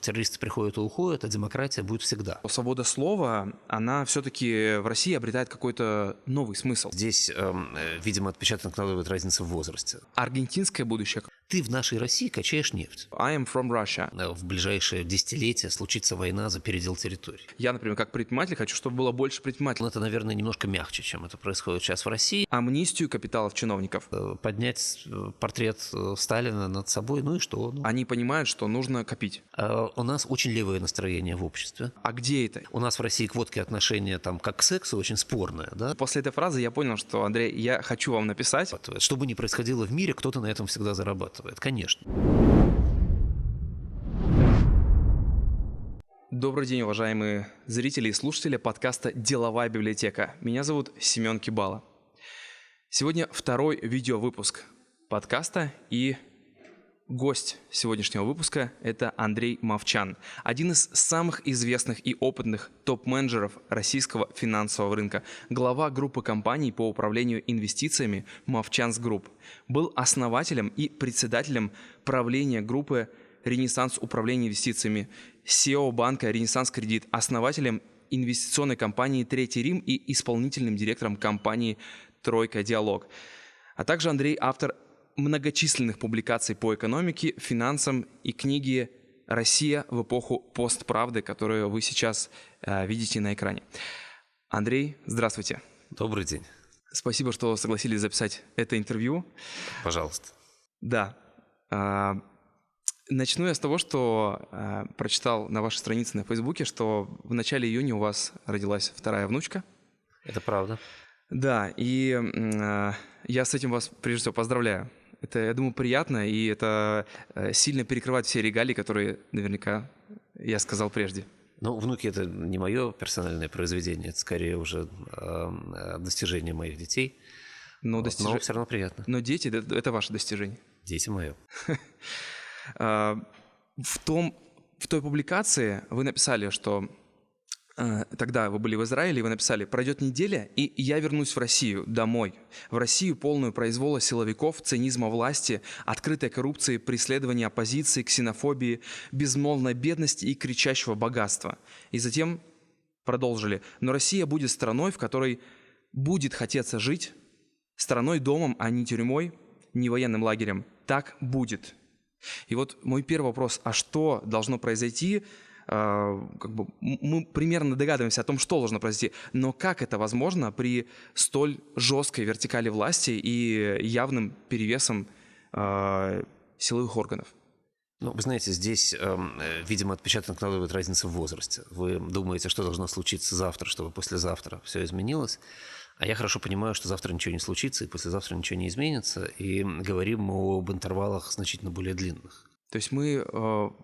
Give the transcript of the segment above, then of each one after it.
террористы приходят и уходят, а демократия будет всегда. Свобода слова, она все-таки в России обретает какой-то новый смысл. Здесь, видимо, отпечаток накладывает разница в возрасте. Аргентинское будущее. Ты в нашей России качаешь нефть. I am from Russia. В ближайшие десятилетия случится война за передел территорий. Я, например, как предприниматель хочу, чтобы было больше предпринимателей. Это, наверное, немножко мягче, чем это происходит сейчас в России. Амнистию капиталов чиновников. Поднять портрет Сталина над собой, ну и что? Они понимают, что нужно копить. У нас очень левое настроение в обществе. А где это? У нас в России к водке отношение там как к сексу очень спорное, да? После этой фразы я понял, что, Андрей, я хочу вам написать. Что бы ни происходило в мире, кто-то на этом всегда зарабатывает, конечно. Добрый день, уважаемые зрители и слушатели подкаста «Деловая библиотека». Меня зовут Семен Кибала. Сегодня второй видеовыпуск подкаста, и гость сегодняшнего выпуска – это Андрей Мовчан, один из самых известных и опытных топ-менеджеров российского финансового рынка, глава группы компаний по управлению инвестициями «Мовчанс Групп». Был основателем и председателем правления группы «Ренессанс управления инвестициями», CEO банка «Ренессанс Кредит», основателем инвестиционной компании «Третий Рим» и исполнительным директором компании «Тройка Диалог». А также Андрей – автор многочисленных публикаций по экономике, финансам и книги «Россия в эпоху постправды», которую вы сейчас видите на экране. Андрей, здравствуйте. Добрый день. Спасибо, что согласились записать это интервью. Пожалуйста. Да. Начну я с того, что прочитал на вашей странице на Фейсбуке, что в начале июня у вас родилась вторая внучка. Это правда. Да, и я с этим вас прежде всего поздравляю. Это, я думаю, приятно, и это сильно перекрывает все регалии, которые наверняка я сказал прежде. Ну, внуки – это не мое персональное произведение, это скорее уже достижение моих детей. Но все равно приятно. Но дети – это ваше достижение. Дети мое. В той публикации вы написали, что тогда вы были в Израиле, и вы написали: «Пройдет неделя, и я вернусь в Россию, домой. В Россию, полную произвола силовиков, цинизма власти, открытой коррупции, преследования оппозиции, ксенофобии, безмолвной бедности и кричащего богатства». И затем продолжили: «Но Россия будет страной, в которой будет хотеться жить, страной-домом, а не тюрьмой, не военным лагерем. Так будет». И вот мой первый вопрос: а что должно произойти? Мы примерно догадываемся о том, что должно произойти, но как это возможно при столь жесткой вертикали власти и явным перевесом силовых органов? Ну, вы знаете, здесь, видимо, отпечаток накладывает разница в возрасте. Вы думаете, что должно случиться завтра, чтобы послезавтра все изменилось. А я хорошо понимаю, что завтра ничего не случится, и послезавтра ничего не изменится, и говорим мы об интервалах значительно более длинных. То есть мы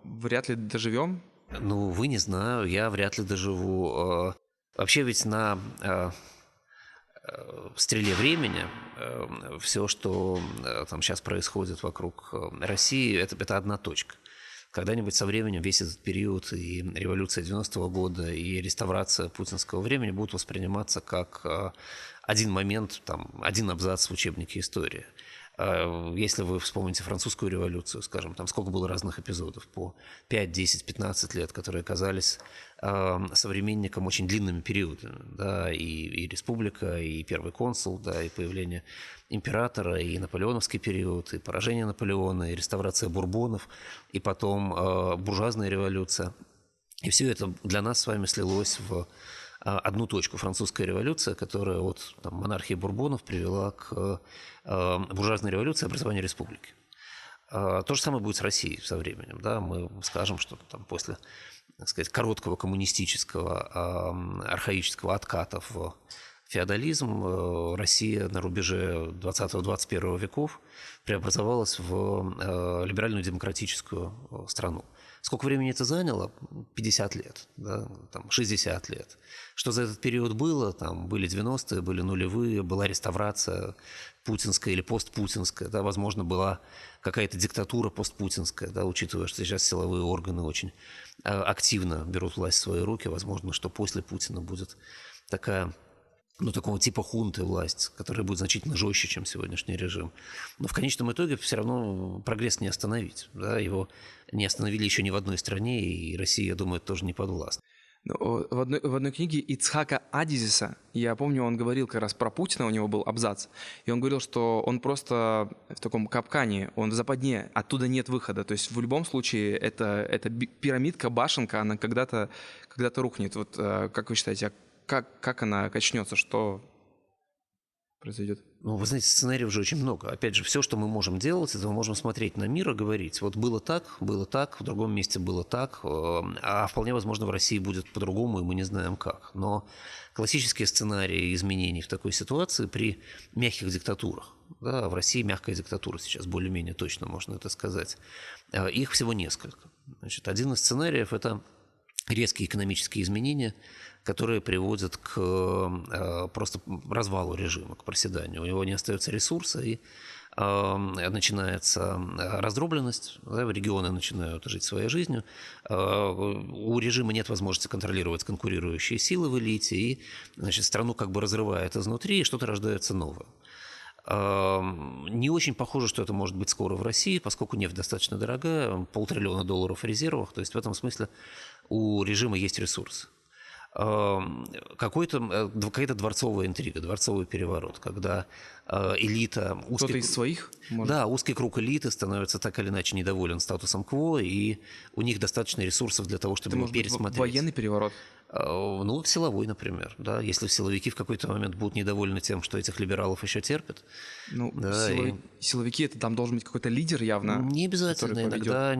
вряд ли доживем? Ну, вы не знаю, я вряд ли доживу. Вообще ведь на стреле времени все, что там сейчас происходит вокруг России, это одна точка. Когда-нибудь со временем весь этот период и революция 90-го года, и реставрация путинского времени будут восприниматься как один момент, там, один абзац в учебнике истории. Если вы вспомните французскую революцию, скажем, там сколько было разных эпизодов по 5, 10, 15 лет, которые казались современникам очень длинными периодами, да, и республика, и первый консул, да, и появление императора, и наполеоновский период, и поражение Наполеона, и реставрация бурбонов, и потом буржуазная революция. И все это для нас с вами слилось в одну точку. Французская революция, которая от монархии бурбонов привела к буржуазной революции и образованию республики. То же самое будет с Россией со временем. Да? Мы скажем, что там после, так сказать, короткого коммунистического, архаического отката в феодализм Россия на рубеже 20-21 веков преобразовалась в либеральную демократическую страну. Сколько времени это заняло? 50 лет, да, там, 60 лет. Что за этот период было? Там были 90-е, были нулевые, была реставрация путинская или постпутинская, да, возможно, была какая-то диктатура постпутинская, да, учитывая, что сейчас силовые органы очень активно берут власть в свои руки, возможно, что после Путина будет такая такого типа хунты власть, которая будет значительно жестче, чем сегодняшний режим. Но в конечном итоге все равно прогресс не остановить. Да? Его не остановили еще ни в одной стране, и Россия, я думаю, тоже не подвластна. В одной книге Ицхака Адизиса, я помню, он говорил как раз про Путина, у него был абзац, и он говорил, что он просто в таком капкане, он в западне, оттуда нет выхода. То есть в любом случае эта пирамидка, башенка, она когда-то рухнет. Вот как вы считаете, как она качнется, что произойдет? Вы знаете, сценариев же очень много. Опять же, все, что мы можем делать, это мы можем смотреть на мир и говорить, вот было так, в другом месте было так, а вполне возможно в России будет по-другому, и мы не знаем как. Но классические сценарии изменений в такой ситуации при мягких диктатурах, да, в России мягкая диктатура сейчас, более-менее точно можно это сказать, их всего несколько. Значит, один из сценариев – это резкие экономические изменения, которые приводят к просто развалу режима, к проседанию. У него не остается ресурса, и начинается раздробленность, да, регионы начинают жить своей жизнью, у режима нет возможности контролировать конкурирующие силы в элите, и, значит, страну как бы разрывает изнутри, и что-то рождается новое. Не очень похоже, что это может быть скоро в России, поскольку нефть достаточно дорогая, $500 billion в резервах, то есть в этом смысле у режима есть ресурсы. Какая-то дворцовая интрига, дворцовый переворот, когда элита... Кто-то из своих? Да, узкий круг элиты становится так или иначе недоволен статусом кво, и у них достаточно ресурсов для того, чтобы его пересмотреть. Военный переворот? Силовой, например. Да? Если силовики в какой-то момент будут недовольны тем, что этих либералов еще терпят. Силовики, это там должен быть какой-то лидер явно. Не обязательно. Иногда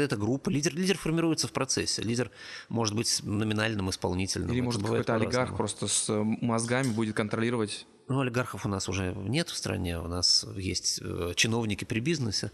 это группа. Лидер формируется в процессе. Лидер может быть номинальным исполнительным. Или может какой-то олигарх просто с мозгами будет контролировать. Олигархов у нас уже нет в стране, у нас есть чиновники при бизнесе,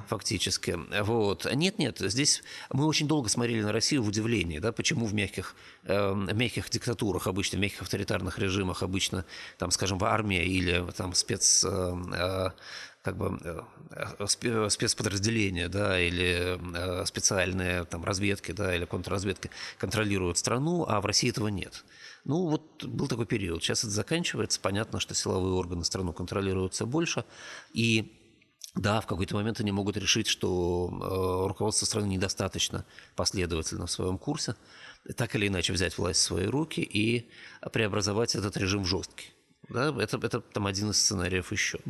фактически. Вот. Нет, здесь мы очень долго смотрели на Россию в удивлении, да, почему в мягких диктатурах обычно, в мягких авторитарных режимах обычно, там, скажем, в армии или там спецподразделения, да, или специальные там разведки, да, или контрразведки контролируют страну, а в России этого нет. Был такой период. Сейчас это заканчивается. Понятно, что силовые органы страну контролируют все больше. И да, в какой-то момент они могут решить, что руководство страны недостаточно последовательно в своем курсе, так или иначе взять власть в свои руки и преобразовать этот режим в жесткий. Да, это там один из сценариев еще.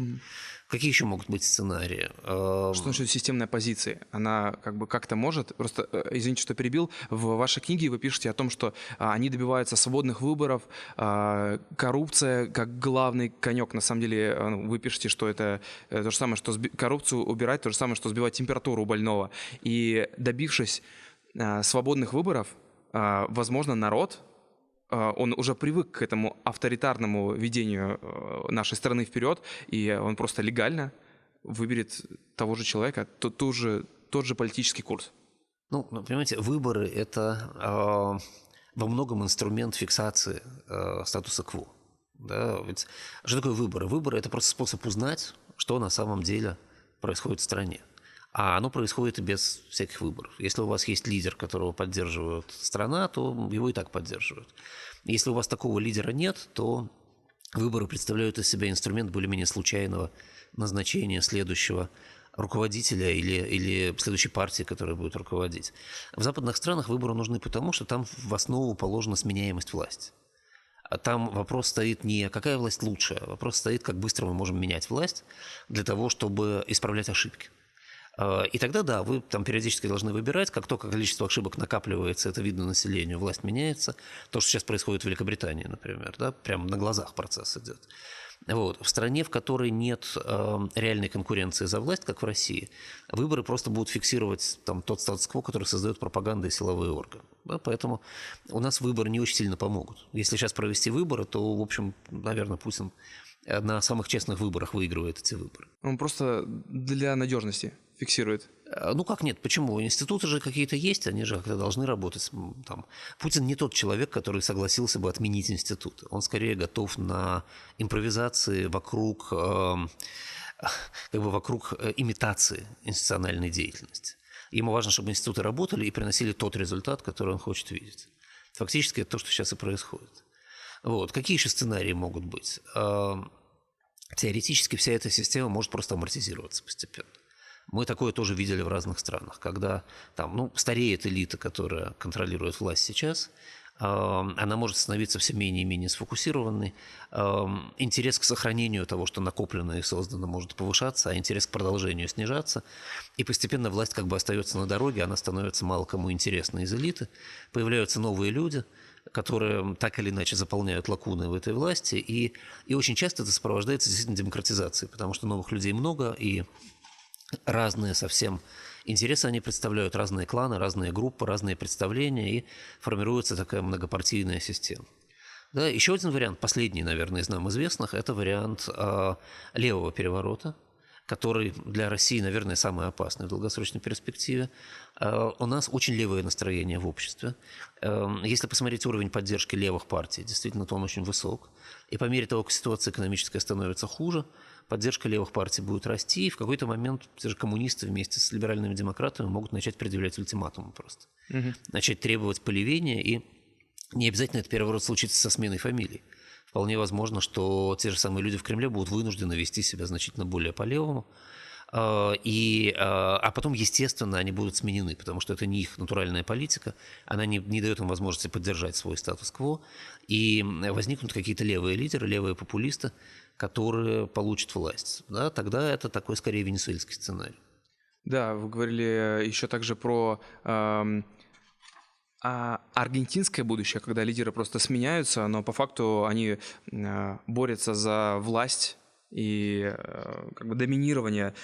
Какие еще могут быть сценарии? Что насчет системной оппозиции? Она как-то может... Просто, извините, что перебил, в вашей книге вы пишете о том, что они добиваются свободных выборов, коррупция как главный конек. На самом деле вы пишете, что это то же самое, что коррупцию убирать, то же самое, что сбивать температуру у больного. И добившись свободных выборов, возможно, народ... Он уже привык к этому авторитарному ведению нашей страны вперед, и он просто легально выберет того же человека, тот же политический курс. Понимаете, выборы – это во многом инструмент фиксации статуса кво. Да? Ведь что такое выборы? Выборы – это просто способ узнать, что на самом деле происходит в стране. А оно происходит и без всяких выборов. Если у вас есть лидер, которого поддерживает страна, то его и так поддерживают. Если у вас такого лидера нет, то выборы представляют из себя инструмент более-менее случайного назначения следующего руководителя или следующей партии, которая будет руководить. В западных странах выборы нужны потому, что там в основу положена сменяемость власти. А там вопрос стоит не какая власть лучше, а вопрос стоит, как быстро мы можем менять власть для того, чтобы исправлять ошибки. И тогда, да, вы там периодически должны выбирать, как только количество ошибок накапливается, это видно населению, власть меняется. То, что сейчас происходит в Великобритании, например, да, прямо на глазах процесс идет. В стране, в которой нет реальной конкуренции за власть, как в России, выборы просто будут фиксировать там, тот статус-кво, который создает пропаганда и силовые органы. Да, поэтому у нас выборы не очень сильно помогут. Если сейчас провести выборы, то, в общем, наверное, Путин на самых честных выборах выигрывает эти выборы. Он просто для надежности фиксирует. Как нет? Почему? Институты же какие-то есть, они же как-то должны работать. Там. Путин не тот человек, который согласился бы отменить институты. Он скорее готов на импровизации вокруг имитации институциональной деятельности. Ему важно, чтобы институты работали и приносили тот результат, который он хочет видеть. Фактически это то, что сейчас и происходит. Вот. Какие еще сценарии могут быть? Теоретически вся эта система может просто амортизироваться постепенно. Мы такое тоже видели в разных странах, когда там, стареет элита, которая контролирует власть сейчас, она может становиться все менее и менее сфокусированной. Интерес к сохранению того, что накоплено и создано, может повышаться, а интерес к продолжению снижаться. И постепенно власть как бы остается на дороге, она становится мало кому интересна из элиты. Появляются новые люди, которые так или иначе заполняют лакуны в этой власти. И очень часто это сопровождается действительно демократизацией, потому что новых людей много, и разные совсем интересы они представляют, разные кланы, разные группы, разные представления, и формируется такая многопартийная система. Да, еще один вариант, последний, наверное, из нам известных, это вариант левого переворота, который для России, наверное, самый опасный в долгосрочной перспективе. У нас очень левое настроение в обществе. Если посмотреть уровень поддержки левых партий, действительно, то он очень высок. И по мере того, как ситуация экономическая становится хуже, поддержка левых партий будет расти, и в какой-то момент те же коммунисты вместе с либеральными демократами могут начать предъявлять ультиматумы просто. Начать требовать полевения, и не обязательно этот переворот случится со сменой фамилий. Вполне возможно, что те же самые люди в Кремле будут вынуждены вести себя значительно более по-левому, а потом, естественно, они будут сменены, потому что это не их натуральная политика, она не дает им возможности поддержать свой статус-кво, и возникнут какие-то левые лидеры, левые популисты, которые получат власть. Да, тогда это такой, скорее, венесуэльский сценарий. Да, вы говорили еще также про аргентинское будущее, когда лидеры просто сменяются, но по факту они борются за власть и как бы доминирование,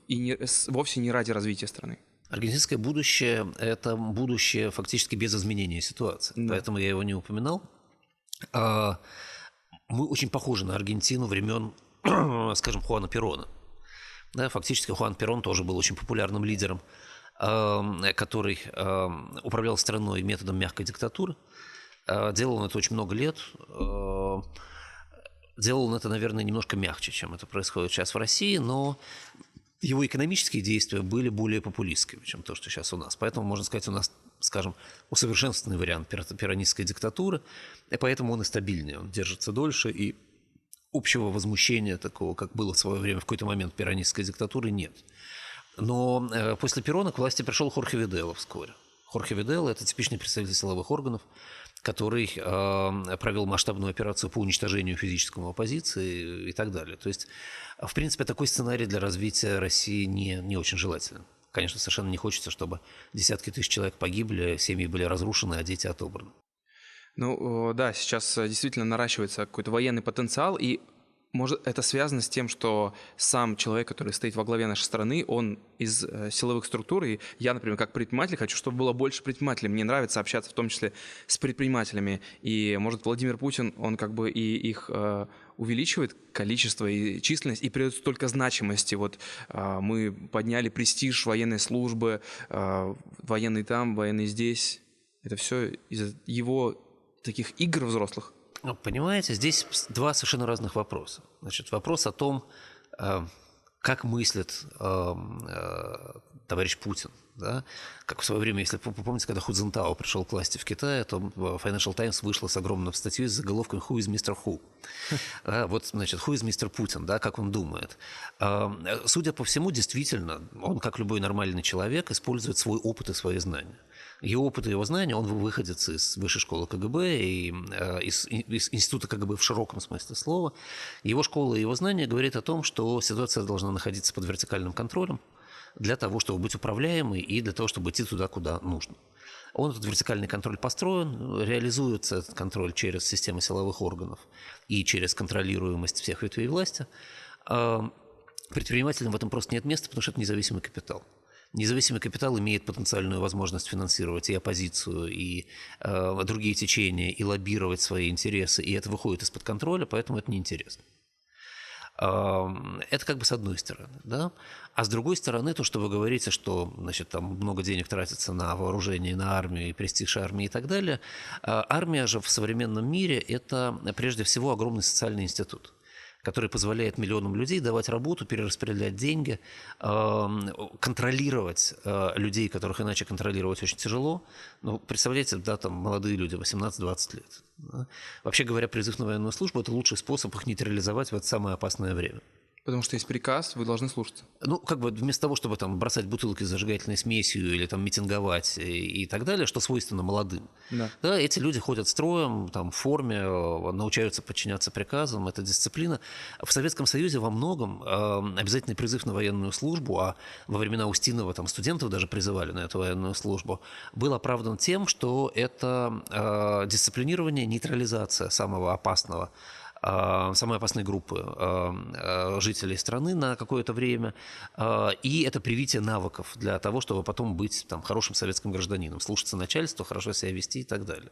и вовсе не ради развития страны. Аргентинское будущее – это будущее фактически без изменения ситуации, поэтому я его не упоминал. Мы очень похожи на Аргентину времен, скажем, Хуана Перона. Да, фактически Хуан Перон тоже был очень популярным лидером, который управлял страной методом мягкой диктатуры. Делал он это очень много лет. Делал он это, наверное, немножко мягче, чем это происходит сейчас в России, но его экономические действия были более популистскими, чем то, что сейчас у нас. Поэтому, можно сказать, у нас, скажем, усовершенствованный вариант перонистской диктатуры, и поэтому он и стабильнее, он держится дольше, и общего возмущения такого, как было в свое время в какой-то момент перонистской диктатуры, нет. Но после Перона к власти пришел Хорхе Видела вскоре. Хорхе Видела – это типичный представитель силовых органов, который провел масштабную операцию по уничтожению физической оппозиции и так далее. То есть, в принципе, такой сценарий для развития России не очень желателен. Конечно, совершенно не хочется, чтобы десятки тысяч человек погибли, семьи были разрушены, а дети отобраны. Ну да, сейчас действительно наращивается какой-то военный потенциал, и может это связано с тем, что сам человек, который стоит во главе нашей страны, он из силовых структур, и я, например, как предприниматель хочу, чтобы было больше предпринимателей. Мне нравится общаться в том числе с предпринимателями, и может Владимир Путин, он как бы и их увеличивает количество и численность, и придает столько значимости. Вот мы подняли престиж военной службы, военный там, военный здесь. Это все из-за его таких игр взрослых. Понимаете, здесь два совершенно разных вопроса. Значит, вопрос о том, как мыслит товарищ Путин. Да? Как в свое время, если вы помните, когда Ху Цзинтао пришел к власти в Китае, то Financial Times вышла с огромной статьей с заголовком «Who is Mr. Who?». Вот, значит, «Who is Mr. Putin?», да, как он думает. Судя по всему, действительно, он, как любой нормальный человек, использует свой опыт и свои знания. Его опыт и его знания, он выходец из высшей школы КГБ и из института КГБ в широком смысле слова. Его школа и его знания говорят о том, что ситуация должна находиться под вертикальным контролем для того, чтобы быть управляемой и для того, чтобы идти туда, куда нужно. Он, этот вертикальный контроль построен, реализуется этот контроль через систему силовых органов и через контролируемость всех ветвей власти. Предпринимателям в этом просто нет места, потому что это независимый капитал. Независимый капитал имеет потенциальную возможность финансировать и оппозицию, и другие течения, и лоббировать свои интересы, и это выходит из-под контроля, поэтому это неинтересно. Это как бы с одной стороны. Да? А с другой стороны, то, что вы говорите, что значит, там много денег тратится на вооружение, на армию, и престиж армии и так далее. Армия же в современном мире – это прежде всего огромный социальный институт, который позволяет миллионам людей давать работу, перераспределять деньги, контролировать людей, которых иначе контролировать очень тяжело. Ну, представляете, да, там молодые люди, 18-20 лет. Да? Вообще говоря, призыв на военную службу – это лучший способ их нейтрализовать в это самое опасное время. Потому что есть приказ, вы должны слушаться. Ну, как бы вместо того, чтобы там бросать бутылки с зажигательной смесью или там митинговать и так далее, что свойственно молодым. Да. Да, эти люди ходят строем, там, в форме, научаются подчиняться приказам, это дисциплина. В Советском Союзе во многом обязательный призыв на военную службу, а во времена Устинова там студентов даже призывали на эту военную службу, был оправдан тем, что это дисциплинирование, нейтрализация самого опасного, самой опасной группы жителей страны на какое-то время, и это привитие навыков для того, чтобы потом быть там хорошим советским гражданином, слушаться начальства, хорошо себя вести и так далее.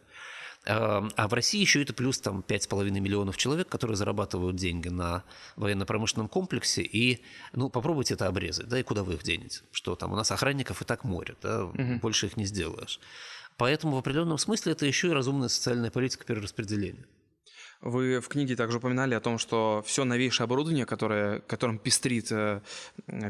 А в России еще это плюс там 5,5 миллионов человек, которые зарабатывают деньги на военно-промышленном комплексе, и, ну, попробуйте это обрезать, да, и куда вы их денете? Что там, у нас охранников и так море, да, больше их не сделаешь. Поэтому в определенном смысле это еще и разумная социальная политика перераспределения. Вы в книге также упоминали о том, что все новейшее оборудование, которым пестрит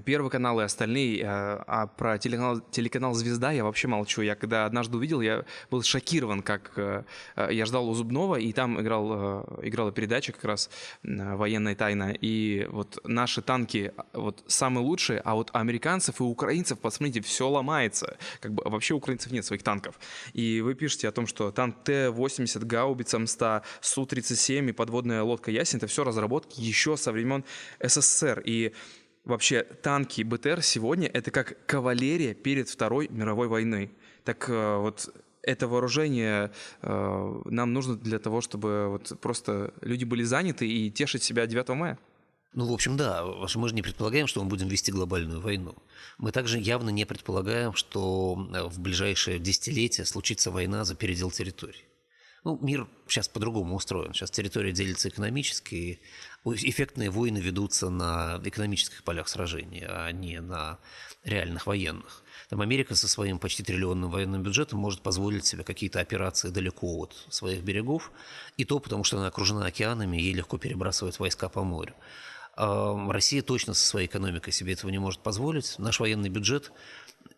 Первый канал и остальные, а про телеканал «Звезда» я вообще молчу. Я когда однажды увидел, я был шокирован, как я ждал у Зубнова, и там играла передача как раз «Военная тайна», и вот наши танки вот самые лучшие, а вот американцев и украинцев, посмотрите, все ломается. Как бы вообще у украинцев нет своих танков. И вы пишете о том, что танк Т-80, гаубица М100, Су-37 и подводная лодка «Ясень» — это все разработки еще со времен СССР. И вообще танки БТР сегодня — это как кавалерия перед Второй мировой войной. Так вот это вооружение нам нужно для того, чтобы вот просто люди были заняты и тешить себя 9 мая? Ну, в общем, да. Мы же не предполагаем, что мы будем вести глобальную войну. Мы также явно не предполагаем, что в ближайшее десятилетие случится война за передел территорий. Ну, мир сейчас по-другому устроен. Сейчас территория делится экономически, и эффектные войны ведутся на экономических полях сражений, а не на реальных военных. Там Америка со своим почти триллионным военным бюджетом может позволить себе какие-то операции далеко от своих берегов, и то потому, что она окружена океанами, ей легко перебрасывать войска по морю. Россия точно со своей экономикой себе этого не может позволить. Наш военный бюджет,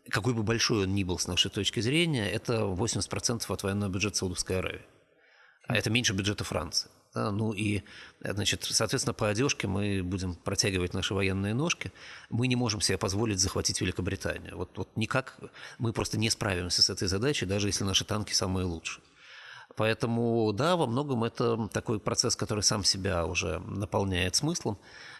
какой бы большой он ни был с нашей точки зрения, это 80% от военного бюджета Саудовской Аравии. А это меньше бюджета Франции. Да, ну и, значит, соответственно, по одежке мы будем протягивать наши военные ножки. Мы не можем себе позволить захватить Великобританию. Вот никак мы просто не справимся с этой задачей, даже если наши танки самые лучшие. Поэтому, да, во многом это такой процесс, который сам себя уже наполняет смыслом,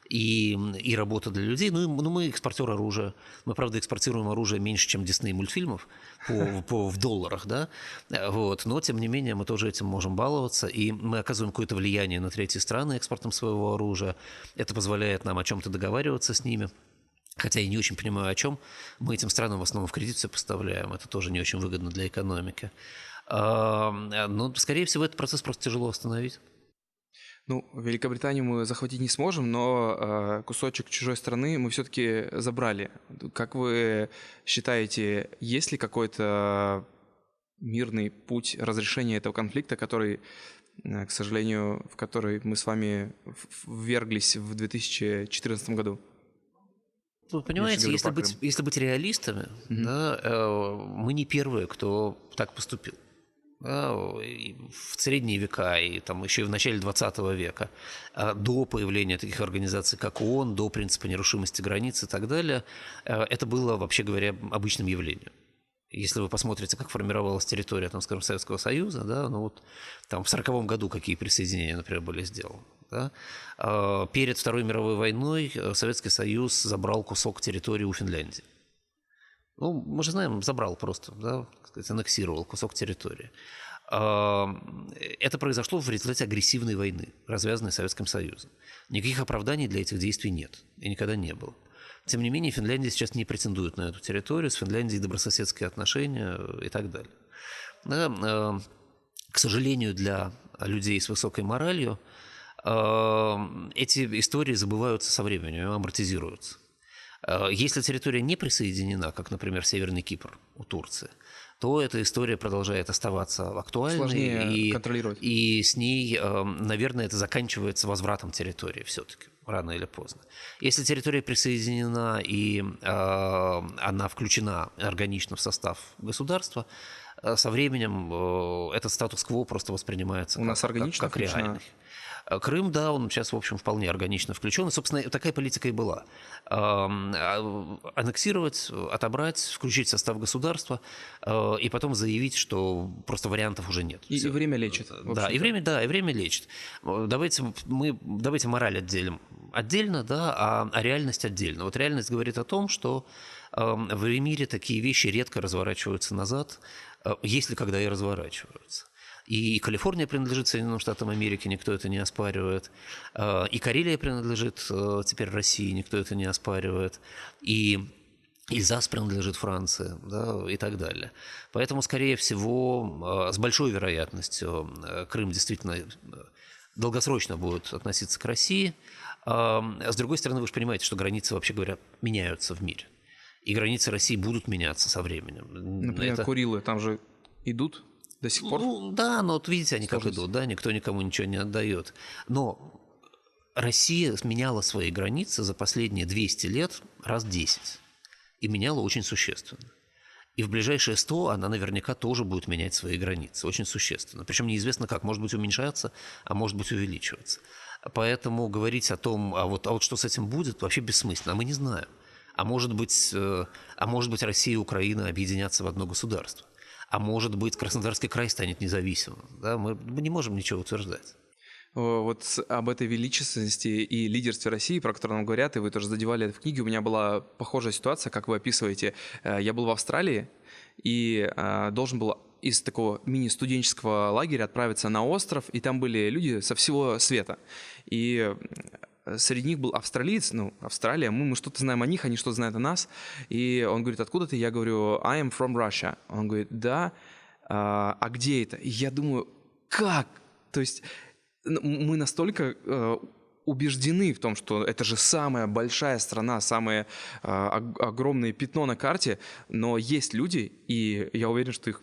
и работа для людей. Ну, мы экспортер оружия. Мы, правда, экспортируем оружие меньше, чем Дисней мультфильмов в долларах, да, вот. Но, тем не менее, мы тоже этим можем баловаться, и мы оказываем какое-то влияние на третьи страны экспортом своего оружия. Это позволяет нам о чем-то договариваться с ними. Хотя я не очень понимаю, о чем. Мы этим странам в основном в кредит все поставляем. Это тоже не очень выгодно для экономики. Но, скорее всего, этот процесс просто тяжело остановить. Ну, Великобританию мы захватить не сможем, но кусочек чужой страны мы все-таки забрали. Как вы считаете, есть ли какой-то мирный путь разрешения этого конфликта, который, к сожалению, в который мы с вами вверглись в 2014 году? Вы понимаете, если быть реалистами, да, мы не первые, кто так поступил. Да, в средние века и там еще и в начале 20 века, до появления таких организаций, как ООН, до принципа нерушимости границ и так далее, это было, вообще говоря, обычным явлением. Если вы посмотрите, как формировалась территория, там, скажем, Советского Союза, да, ну вот там в 1940 году какие присоединения, например, были сделаны. Да. Перед Второй мировой войной Советский Союз забрал кусок территории у Финляндии. Ну, мы же знаем, забрал просто, да, аннексировал кусок территории. Это произошло в результате агрессивной войны, развязанной Советским Союзом. Никаких оправданий для этих действий нет и никогда не было. Тем не менее, Финляндия сейчас не претендует на эту территорию, с Финляндией добрососедские отношения и так далее. Да, к сожалению, для людей с высокой моралью эти истории забываются со временем, амортизируются. Если территория не присоединена, как, например, Северный Кипр у Турции, то эта история продолжает оставаться актуальной. Сложнее контролировать. И с ней, наверное, это заканчивается возвратом территории все-таки, рано или поздно. Если территория присоединена и она включена органично в состав государства, со временем этот статус-кво просто воспринимается У нас органично как реальный. Крым, да, он сейчас, в общем, вполне органично включен. И, собственно, такая политика и была. Аннексировать, отобрать, включить в состав государства и потом заявить, что просто вариантов уже нет. И время лечит. Да, и время лечит. Давайте мораль отделим отдельно, да, а реальность отдельно. Вот реальность говорит о том, что в мире такие вещи редко разворачиваются назад, если когда и разворачиваются. И Калифорния принадлежит Соединенным Штатам Америки, никто это не оспаривает. И Карелия принадлежит теперь России, никто это не оспаривает. И Эльзас принадлежит Франции, да, и так далее. Поэтому, скорее всего, с большой вероятностью Крым действительно долгосрочно будет относиться к России. С другой стороны, вы же понимаете, что границы, вообще говоря, меняются в мире. И границы России будут меняться со временем. Например, Курилы там же идут до сих пор? Ну, да, но вот видите, они как идут, да, никто никому ничего не отдает. Но Россия меняла свои границы за последние 200 лет раз 10. И меняла очень существенно. И в ближайшие 100 она наверняка тоже будет менять свои границы. Очень существенно. Причем неизвестно как. Может быть, уменьшаться, а может быть, увеличиваться. Поэтому говорить о том, а вот что с этим будет, вообще бессмысленно. А мы не знаем. А может быть, Россия и Украина объединятся в одно государство. А может быть, Краснодарский край станет независимым. Да? Мы не можем ничего утверждать. Вот об этой величественности и лидерстве России, про которую нам говорят, и вы тоже задевали это в книге, у меня была похожая ситуация, как вы описываете. Я был в Австралии и должен был из такого мини-студенческого лагеря отправиться на остров, и там были люди со всего света. И среди них был австралиец, Австралия, мы что-то знаем о них, они что-то знают о нас. И он говорит, откуда ты? Я говорю, I am from Russia. Он говорит, да, а где это? И я думаю, как? То есть мы настолько убеждены в том, что это же самая большая страна, самое огромное пятно на карте, но есть люди, и я уверен, что их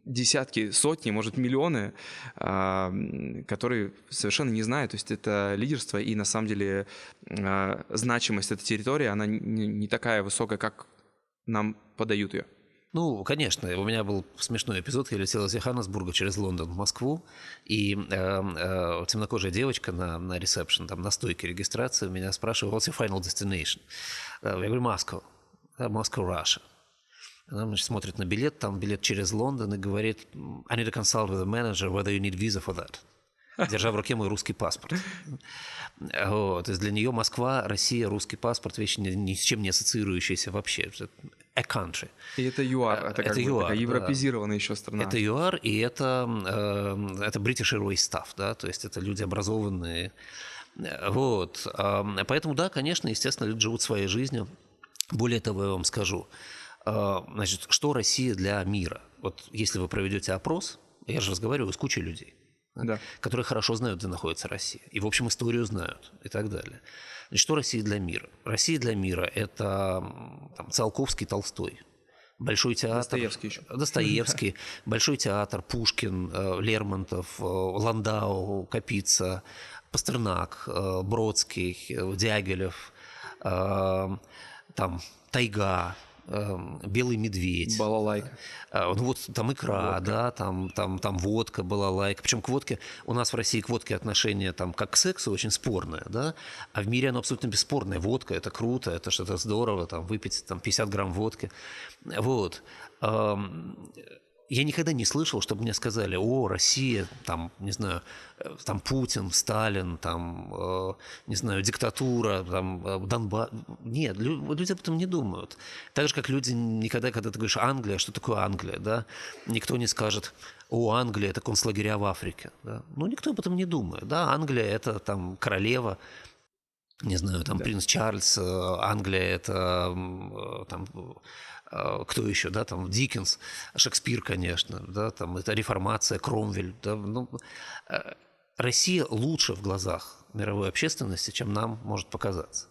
десятки, сотни, может, миллионы, которые совершенно не знают. То есть это лидерство, и на самом деле значимость этой территории, она не такая высокая, как нам подают ее. Ну, конечно, у меня был смешной эпизод. Я летел из Йоханнесбурга через Лондон в Москву, и темнокожая девочка на ресепшн, там на стойке регистрации меня спрашивает, what's your final destination? Я говорю, Moscow, Moscow, Russia. Она, значит, смотрит на билет, там билет через Лондон, и говорит, I need to consult with the manager whether you need visa for that. Держа в руке мой русский паспорт. Вот. То есть для нее Москва, Россия, русский паспорт – вещь ни с чем не ассоциирующаяся вообще. A country. И это ЮАР, это как бы такая европезированная еще страна. Это ЮАР, и это British Airways Staff, да, то есть это люди образованные. Вот. Поэтому, да, конечно, естественно, люди живут своей жизнью. Более того, я вам скажу, значит, что Россия для мира? Вот если вы проведете опрос, я же разговариваю с кучей людей, да, которые хорошо знают, где находится Россия. И, в общем, историю знают и так далее. Значит, что Россия для мира? Россия для мира – это там, Циолковский, Толстой. Большой театр. Достоевский еще. Достоевский. Большой театр, Пушкин, Лермонтов, Ландау, Капица, Пастернак, Бродский, Дягилев, там, Тайга, Белый медведь. Балалайка. Ну вот там икра, водка. Да, там водка, балалайка. Причем к водке, у нас в России к водке отношение там как к сексу очень спорное, да, а в мире оно абсолютно бесспорное. Водка – это круто, это что-то здорово, там выпить там 50 грамм водки. Вот. Я никогда не слышал, чтобы мне сказали, о, Россия, там, не знаю, там Путин, Сталин, там, не знаю, диктатура, там, Донбасс. Нет, люди об этом не думают. Так же, как люди никогда, когда ты говоришь Англия, что такое Англия, да, никто не скажет, о, Англия – это концлагеря в Африке. Да? Ну, никто об этом не думает. Да, Англия – это там королева, не знаю, там, да. Принц Чарльз, Англия – это там… Кто еще, да, там Диккенс, Шекспир, конечно, да, там это реформация, Кромвель, да, ну, Россия лучше в глазах мировой общественности, чем нам может показаться.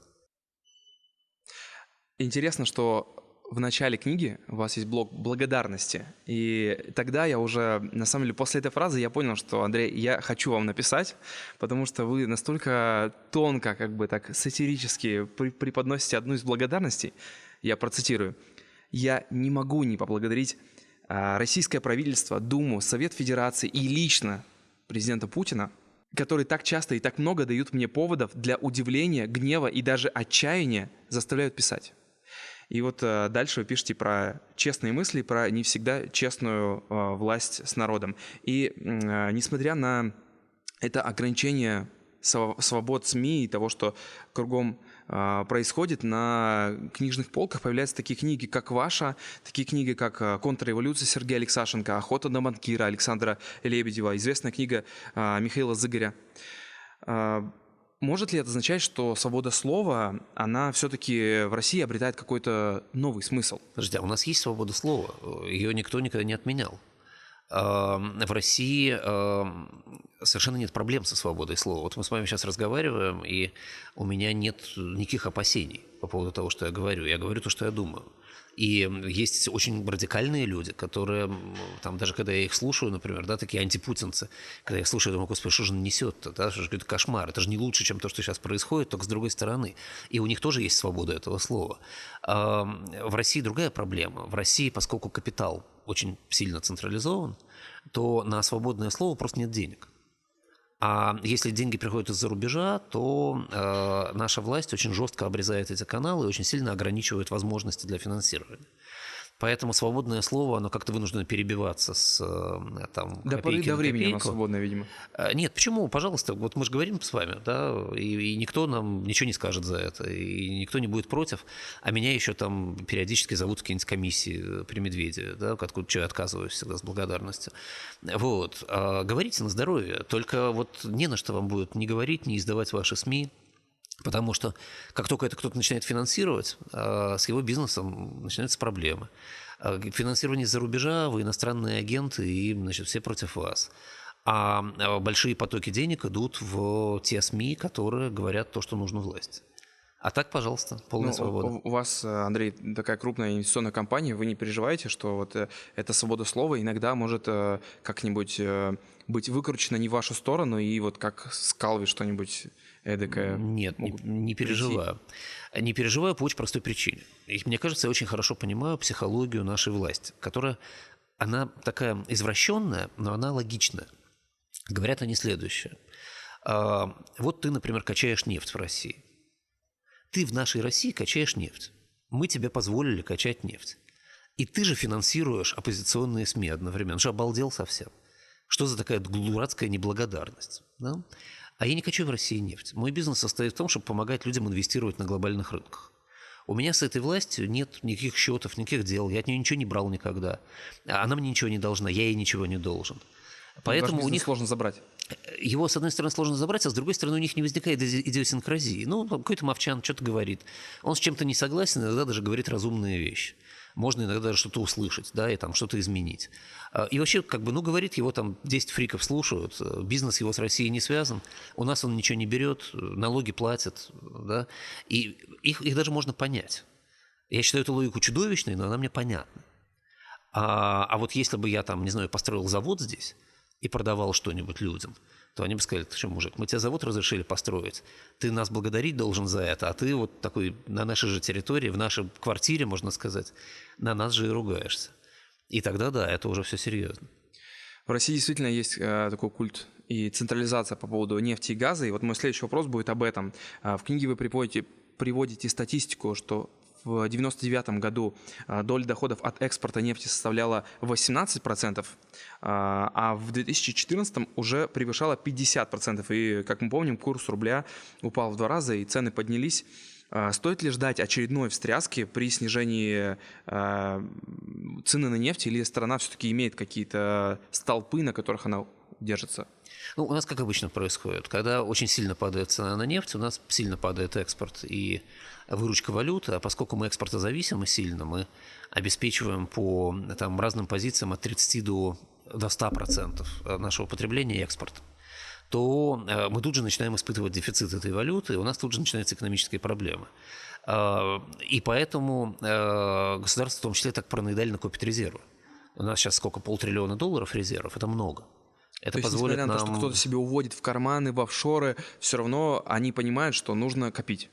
Интересно, что в начале книги у вас есть блок благодарности. И тогда я уже, на самом деле, после этой фразы я понял, что, Андрей, я хочу вам написать, потому что вы настолько тонко, как бы так сатирически преподносите одну из благодарностей. Я процитирую. «Я не могу не поблагодарить российское правительство, Думу, Совет Федерации и лично президента Путина, которые так часто и так много дают мне поводов для удивления, гнева и даже отчаяния, заставляют писать». И вот дальше вы пишете про честные мысли, про не всегда честную власть с народом. И несмотря на это ограничение свобод СМИ и того, что кругом происходит, на книжных полках появляются такие книги, как ваша, такие книги, как «Контрреволюция» Сергея Алексашенко, «Охота на банкира» Александра Лебедева, известная книга Михаила Зыгоря. Может ли это означать, что свобода слова, она все-таки в России обретает какой-то новый смысл? Подождите, а у нас есть свобода слова, ее никто никогда не отменял. В России совершенно нет проблем со свободой слова. Вот мы с вами сейчас разговариваем, и у меня нет никаких опасений по поводу того, что я говорю. Я говорю то, что я думаю. И есть очень радикальные люди, которые, там, даже когда я их слушаю, например, да, такие антипутинцы, когда я их слушаю, я думаю, господи, что же он несет-то, да, что же это кошмар, это же не лучше, чем то, что сейчас происходит, только с другой стороны. И у них тоже есть свобода этого слова. В России другая проблема. В России, поскольку капитал очень сильно централизован, то на свободное слово просто нет денег. А если деньги приходят из-за рубежа, то наша власть очень жестко обрезает эти каналы и очень сильно ограничивает возможности для финансирования. Поэтому свободное слово, оно как-то вынуждено перебиваться с там, до поры до времени оно свободное, видимо. Нет, почему? Пожалуйста, вот мы же говорим с вами, да, и никто нам ничего не скажет за это, и никто не будет против. А меня еще там периодически зовут в какие-нибудь комиссии при Медведе, да, откуда я отказываюсь всегда с благодарностью. Вот. Говорите на здоровье, только вот не на что вам будет ни говорить, ни издавать ваши СМИ. Потому что как только это кто-то начинает финансировать, с его бизнесом начинаются проблемы. Финансирование из-за рубежа, вы иностранные агенты, и, значит, все против вас. А большие потоки денег идут в те СМИ, которые говорят то, что нужно власти. А так, пожалуйста, полная свобода. У вас, Андрей, такая крупная инвестиционная компания, вы не переживаете, что вот эта свобода слова иногда может как-нибудь быть выкручена не в вашу сторону, и вот как с Калви что-нибудь эдакое? Нет, не переживаю. Не переживаю по очень простой причине. И мне кажется, я очень хорошо понимаю психологию нашей власти, которая, она такая извращенная, но она логичная. Говорят они следующее. Вот ты, например, качаешь нефть в России. Ты в нашей России качаешь нефть. Мы тебе позволили качать нефть. И ты же финансируешь оппозиционные СМИ одновременно. Он же обалдел совсем. Что за такая дурацкая неблагодарность? Да? А я не качаю в России нефть. Мой бизнес состоит в том, чтобы помогать людям инвестировать на глобальных рынках. У меня с этой властью нет никаких счетов, никаких дел. Я от нее ничего не брал никогда. Она мне ничего не должна, я ей ничего не должен. Поэтому у них сложно забрать. Его, с одной стороны, сложно забрать, а с другой стороны, у них не возникает идиосинкразии. Ну, какой-то мовчан что-то говорит. Он с чем-то не согласен, иногда даже говорит разумные вещи. Можно иногда даже что-то услышать, да, и там что-то изменить. И вообще, как бы, ну, говорит, его там 10 фриков слушают, бизнес его с Россией не связан, у нас он ничего не берет, налоги платят, да, и их даже можно понять. Я считаю эту логику чудовищной, но она мне понятна. А вот если бы я там, не знаю, построил завод здесь и продавал что-нибудь людям, то они бы сказали: ты что, мужик, мы тебе завод разрешили построить, ты нас благодарить должен за это, а ты вот такой на нашей же территории, в нашей квартире, можно сказать, на нас же и ругаешься. И тогда, да, это уже все серьезно. В России действительно есть такой культ и централизация по поводу нефти и газа. И вот мой следующий вопрос будет об этом. В книге вы приводите статистику, что в 1999 году доля доходов от экспорта нефти составляла 18%, а в 2014 уже превышала 50%. И, как мы помним, курс рубля упал в 2 раза, и цены поднялись. Стоит ли ждать очередной встряски при снижении цены на нефть, или страна все-таки имеет какие-то столпы, на которых она держится? Ну, у нас, как обычно, происходит. Когда очень сильно падает цена на нефть, у нас сильно падает экспорт и выручка валюты, а поскольку мы экспортозависимы сильно, мы обеспечиваем по там, разным позициям от 30 до 100% нашего потребления экспорт. то мы тут же начинаем испытывать дефицит этой валюты, и у нас тут же начинаются экономические проблемы. И поэтому государство в том числе так параноидально копит резервы. У нас сейчас сколько, $500 триллиона резервов, это много. Это то есть, позволит несмотря на нам... то, что кто-то себе уводит в карманы, в офшоры, все равно они понимают, что нужно копить.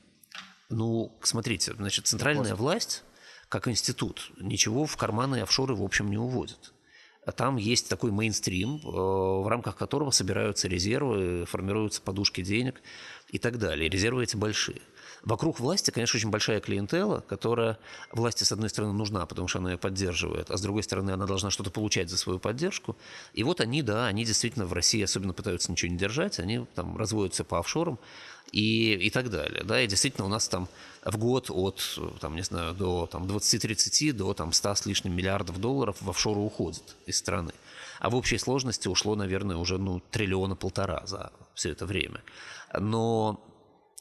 Ну, смотрите, значит, центральная власть, как институт, ничего в карманы и офшоры в общем не уводит. Там есть такой мейнстрим, в рамках которого собираются резервы, формируются подушки денег и так далее. Резервы эти большие. Вокруг власти, конечно, очень большая клиентела, которая власти, с одной стороны, нужна, потому что она ее поддерживает, а с другой стороны, она должна что-то получать за свою поддержку. И вот они, да, они действительно в России особенно пытаются ничего не держать, они там разводятся по офшорам и так далее. Да, и действительно у нас там в год от, там, не знаю, до там, 20-30 до там, 100 с лишним миллиардов долларов в офшоры уходит из страны. А в общей сложности ушло, наверное, уже $1,5 триллиона за все это время. Но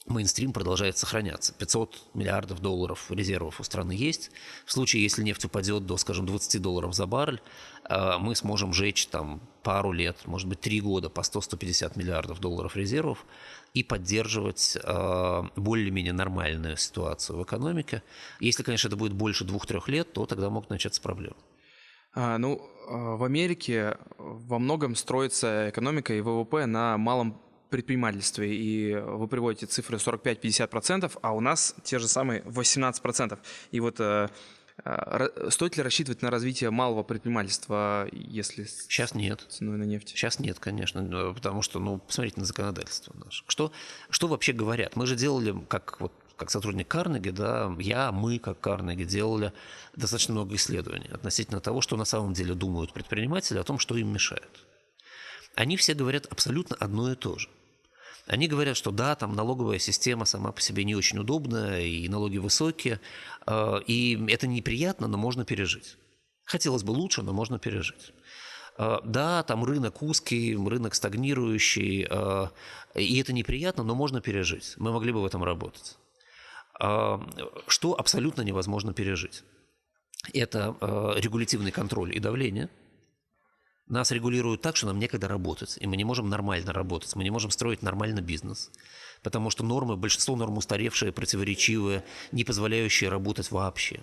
мейнстрим продолжает сохраняться. $500 миллиардов резервов у страны есть. В случае, если нефть упадет до, скажем, $20 за баррель, мы сможем жечь там пару лет, может быть, 3 года по 100-150 миллиардов долларов резервов и поддерживать более-менее нормальную ситуацию в экономике. Если, конечно, это будет больше 2-3 лет, то тогда могут начаться проблемы. В Америке во многом строится экономика и ВВП на малом предпринимательстве, и вы приводите цифры 45-50%, а у нас те же самые 18%. И вот стоит ли рассчитывать на развитие малого предпринимательства, если сейчас нет. Ценой на нефть? Сейчас нет, конечно, потому что, посмотрите на законодательство наше. Что вообще говорят? Мы же делали, как сотрудник Карнеги, да, мы, как Карнеги, делали достаточно много исследований относительно того, что на самом деле думают предприниматели о том, что им мешает. Они все говорят абсолютно одно и то же. Они говорят, что да, там налоговая система сама по себе не очень удобная, и налоги высокие, и это неприятно, но можно пережить. Хотелось бы лучше, но можно пережить. Да, там рынок узкий, рынок стагнирующий, и это неприятно, но можно пережить. Мы могли бы в этом работать. Что абсолютно невозможно пережить? Это регулятивный контроль и давление. Нас регулируют так, что нам некогда работать, и мы не можем нормально работать, мы не можем строить нормально бизнес, потому что большинство норм устаревшие, противоречивые, не позволяющие работать вообще.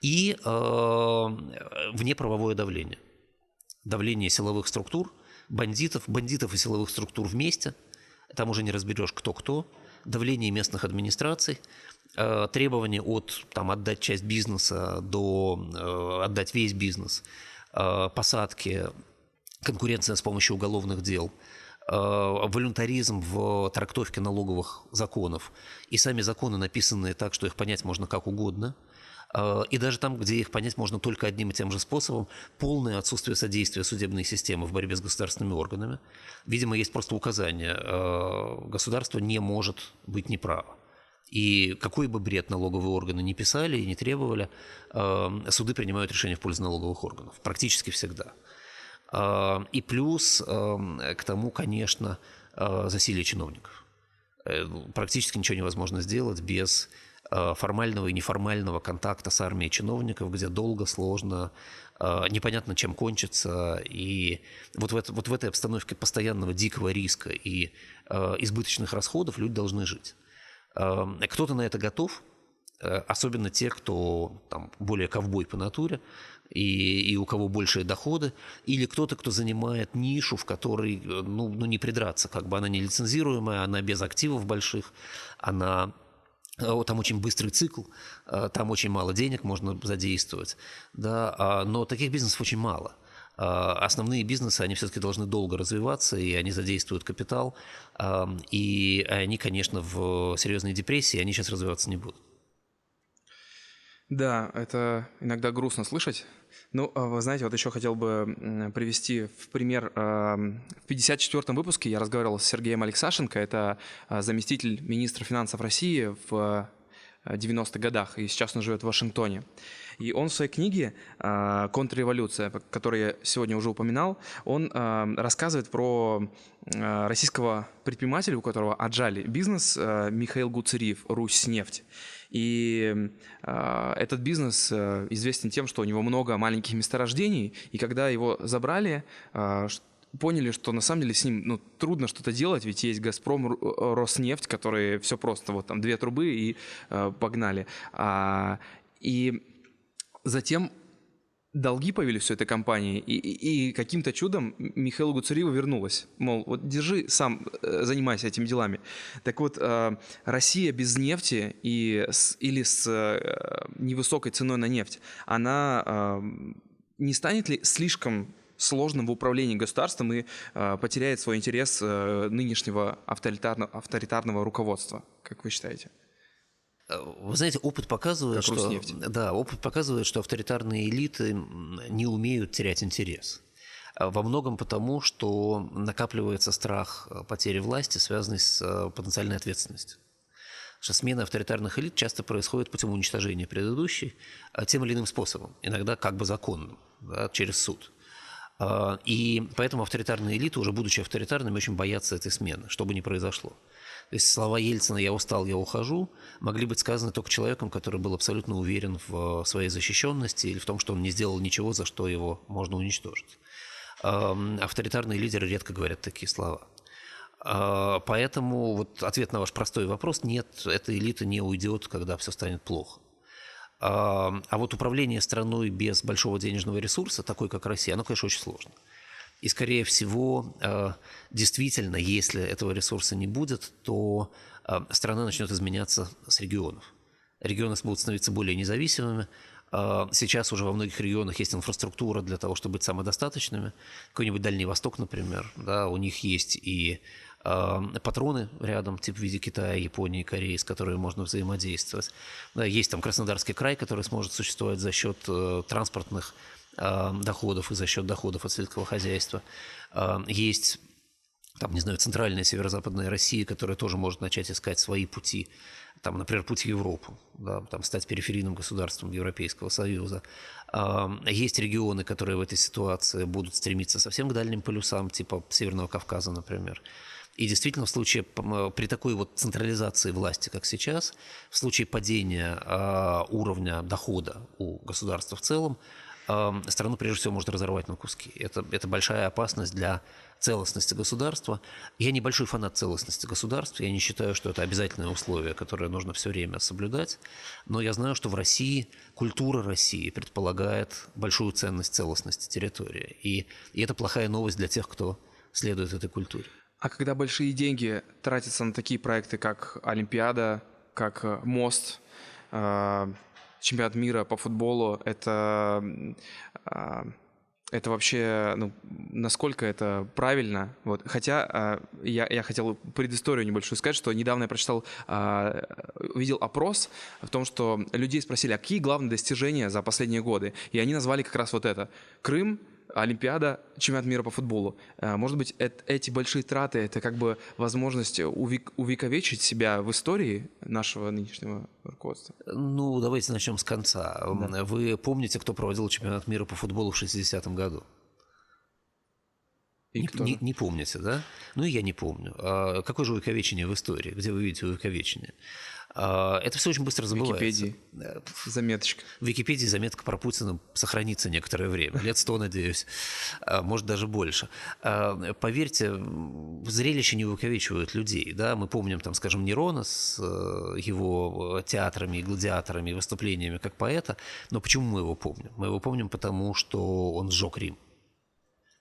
И внеправовое давление. Давление силовых структур, бандитов и силовых структур вместе, там уже не разберешь кто, давление местных администраций, требования от отдать часть бизнеса до отдать весь бизнес, посадки, конкуренция с помощью уголовных дел, волюнтаризм в трактовке налоговых законов и сами законы, написанные так, что их понять можно как угодно, и даже там, где их понять можно только одним и тем же способом, полное отсутствие содействия судебной системы в борьбе с государственными органами. Видимо, есть просто указание: государство не может быть неправо. И какой бы бред налоговые органы не писали и не требовали, суды принимают решения в пользу налоговых органов. Практически всегда. И плюс к тому, конечно, засилие чиновников. Практически ничего невозможно сделать без формального и неформального контакта с армией чиновников, где долго, сложно, непонятно, чем кончится. И вот в этой обстановке постоянного дикого риска и избыточных расходов люди должны жить. Кто-то на это готов, особенно те, кто более ковбой по натуре и у кого большие доходы, или кто-то, кто занимает нишу, в которой не придраться, она не лицензируемая, она без активов больших, там очень быстрый цикл, там очень мало денег можно задействовать, да, но таких бизнесов очень мало. Основные бизнесы, они все-таки должны долго развиваться, и они задействуют капитал, и они, конечно, в серьезной депрессии, они сейчас развиваться не будут. Да, это иногда грустно слышать. Вы знаете, еще хотел бы привести в пример. В 54-м выпуске я разговаривал с Сергеем Алексашенко, это заместитель министра финансов России в 90-х годах, и сейчас он живет в Вашингтоне. И он в своей книге «Контрреволюция», которую я сегодня уже упоминал, он рассказывает про российского предпринимателя, у которого отжали бизнес, Михаил Гуцериев, «Руснефть». И этот бизнес известен тем, что у него много маленьких месторождений, и когда его забрали, поняли, что на самом деле с ним трудно что-то делать, ведь есть «Газпром», «Роснефть», которые все просто, вот там 2 трубы и погнали. И затем долги появились в этой компании, и каким-то чудом Михаилу Гуцериеву вернулось. Мол, вот держи, сам занимайся этими делами. Так вот, Россия без нефти или с невысокой ценой на нефть, она не станет ли слишком сложным в управлении государством и потеряет свой интерес нынешнего авторитарного руководства, как вы считаете? Вы знаете, опыт показывает, что авторитарные элиты не умеют терять интерес. Во многом потому, что накапливается страх потери власти, связанный с потенциальной ответственностью. Потому что смена авторитарных элит часто происходит путем уничтожения предыдущей тем или иным способом, иногда как бы законным, да, через суд. И поэтому авторитарные элиты, уже будучи авторитарными, очень боятся этой смены, что бы ни произошло. То есть слова Ельцина «я устал, я ухожу» могли быть сказаны только человеком, который был абсолютно уверен в своей защищенности или в том, что он не сделал ничего, за что его можно уничтожить. Авторитарные лидеры редко говорят такие слова. Поэтому вот ответ на ваш простой вопрос – нет, эта элита не уйдет, когда все станет плохо. А вот управление страной без большого денежного ресурса, такой как Россия, оно, конечно, очень сложно. И, скорее всего, действительно, если этого ресурса не будет, то страна начнет изменяться с регионов. Регионы будут становиться более независимыми. Сейчас уже во многих регионах есть инфраструктура для того, чтобы быть самодостаточными. Какой-нибудь Дальний Восток, например, да, у них есть и патроны рядом, типа в виде Китая, Японии, Кореи, с которыми можно взаимодействовать. Да, есть там Краснодарский край, который сможет существовать за счет транспортных доходов и за счет доходов от сельского хозяйства. Есть, там, не знаю, центральная северо-западная Россия, которая тоже может начать искать свои пути, там, например, путь в Европу, да, там, стать периферийным государством Европейского Союза. Есть регионы, которые в этой ситуации будут стремиться совсем к дальним полюсам, типа Северного Кавказа, например. И действительно, в случае, при такой вот централизации власти, как сейчас, в случае падения уровня дохода у государства в целом, страну, прежде всего, может разорвать на куски. Это большая опасность для целостности государства. Я небольшой фанат целостности государства. Я не считаю, что это обязательное условие, которое нужно все время соблюдать. Но я знаю, что в России культура России предполагает большую ценность целостности территории. И это плохая новость для тех, кто следует этой культуре. А когда большие деньги тратятся на такие проекты, как Олимпиада, как мост, чемпионат мира по футболу, это вообще, насколько это правильно? Вот. Хотя я хотел предысторию небольшую сказать, что недавно я прочитал, увидел опрос в том, что людей спросили, а какие главные достижения за последние годы? И они назвали как раз вот это. Крым, Олимпиада, чемпионат мира по футболу. Может быть, эти большие траты – это как бы возможность увековечить себя в истории нашего нынешнего руководства? Давайте начнем с конца. Да. Вы помните, кто проводил чемпионат мира по футболу в 60-м году? Не помните, да? И я не помню. Какое же увековечение в истории? Где вы видите увековечение? Это все очень быстро забывается. В Википедии заметочка. В Википедии заметка про Путина сохранится некоторое время. Лет 100, надеюсь. Может, даже больше. Поверьте, зрелища не увековечивают людей. Да? Мы помним, там, скажем, Нерона с его театрами и гладиаторами и выступлениями как поэта. Но почему мы его помним? Мы его помним потому, что он сжег Рим.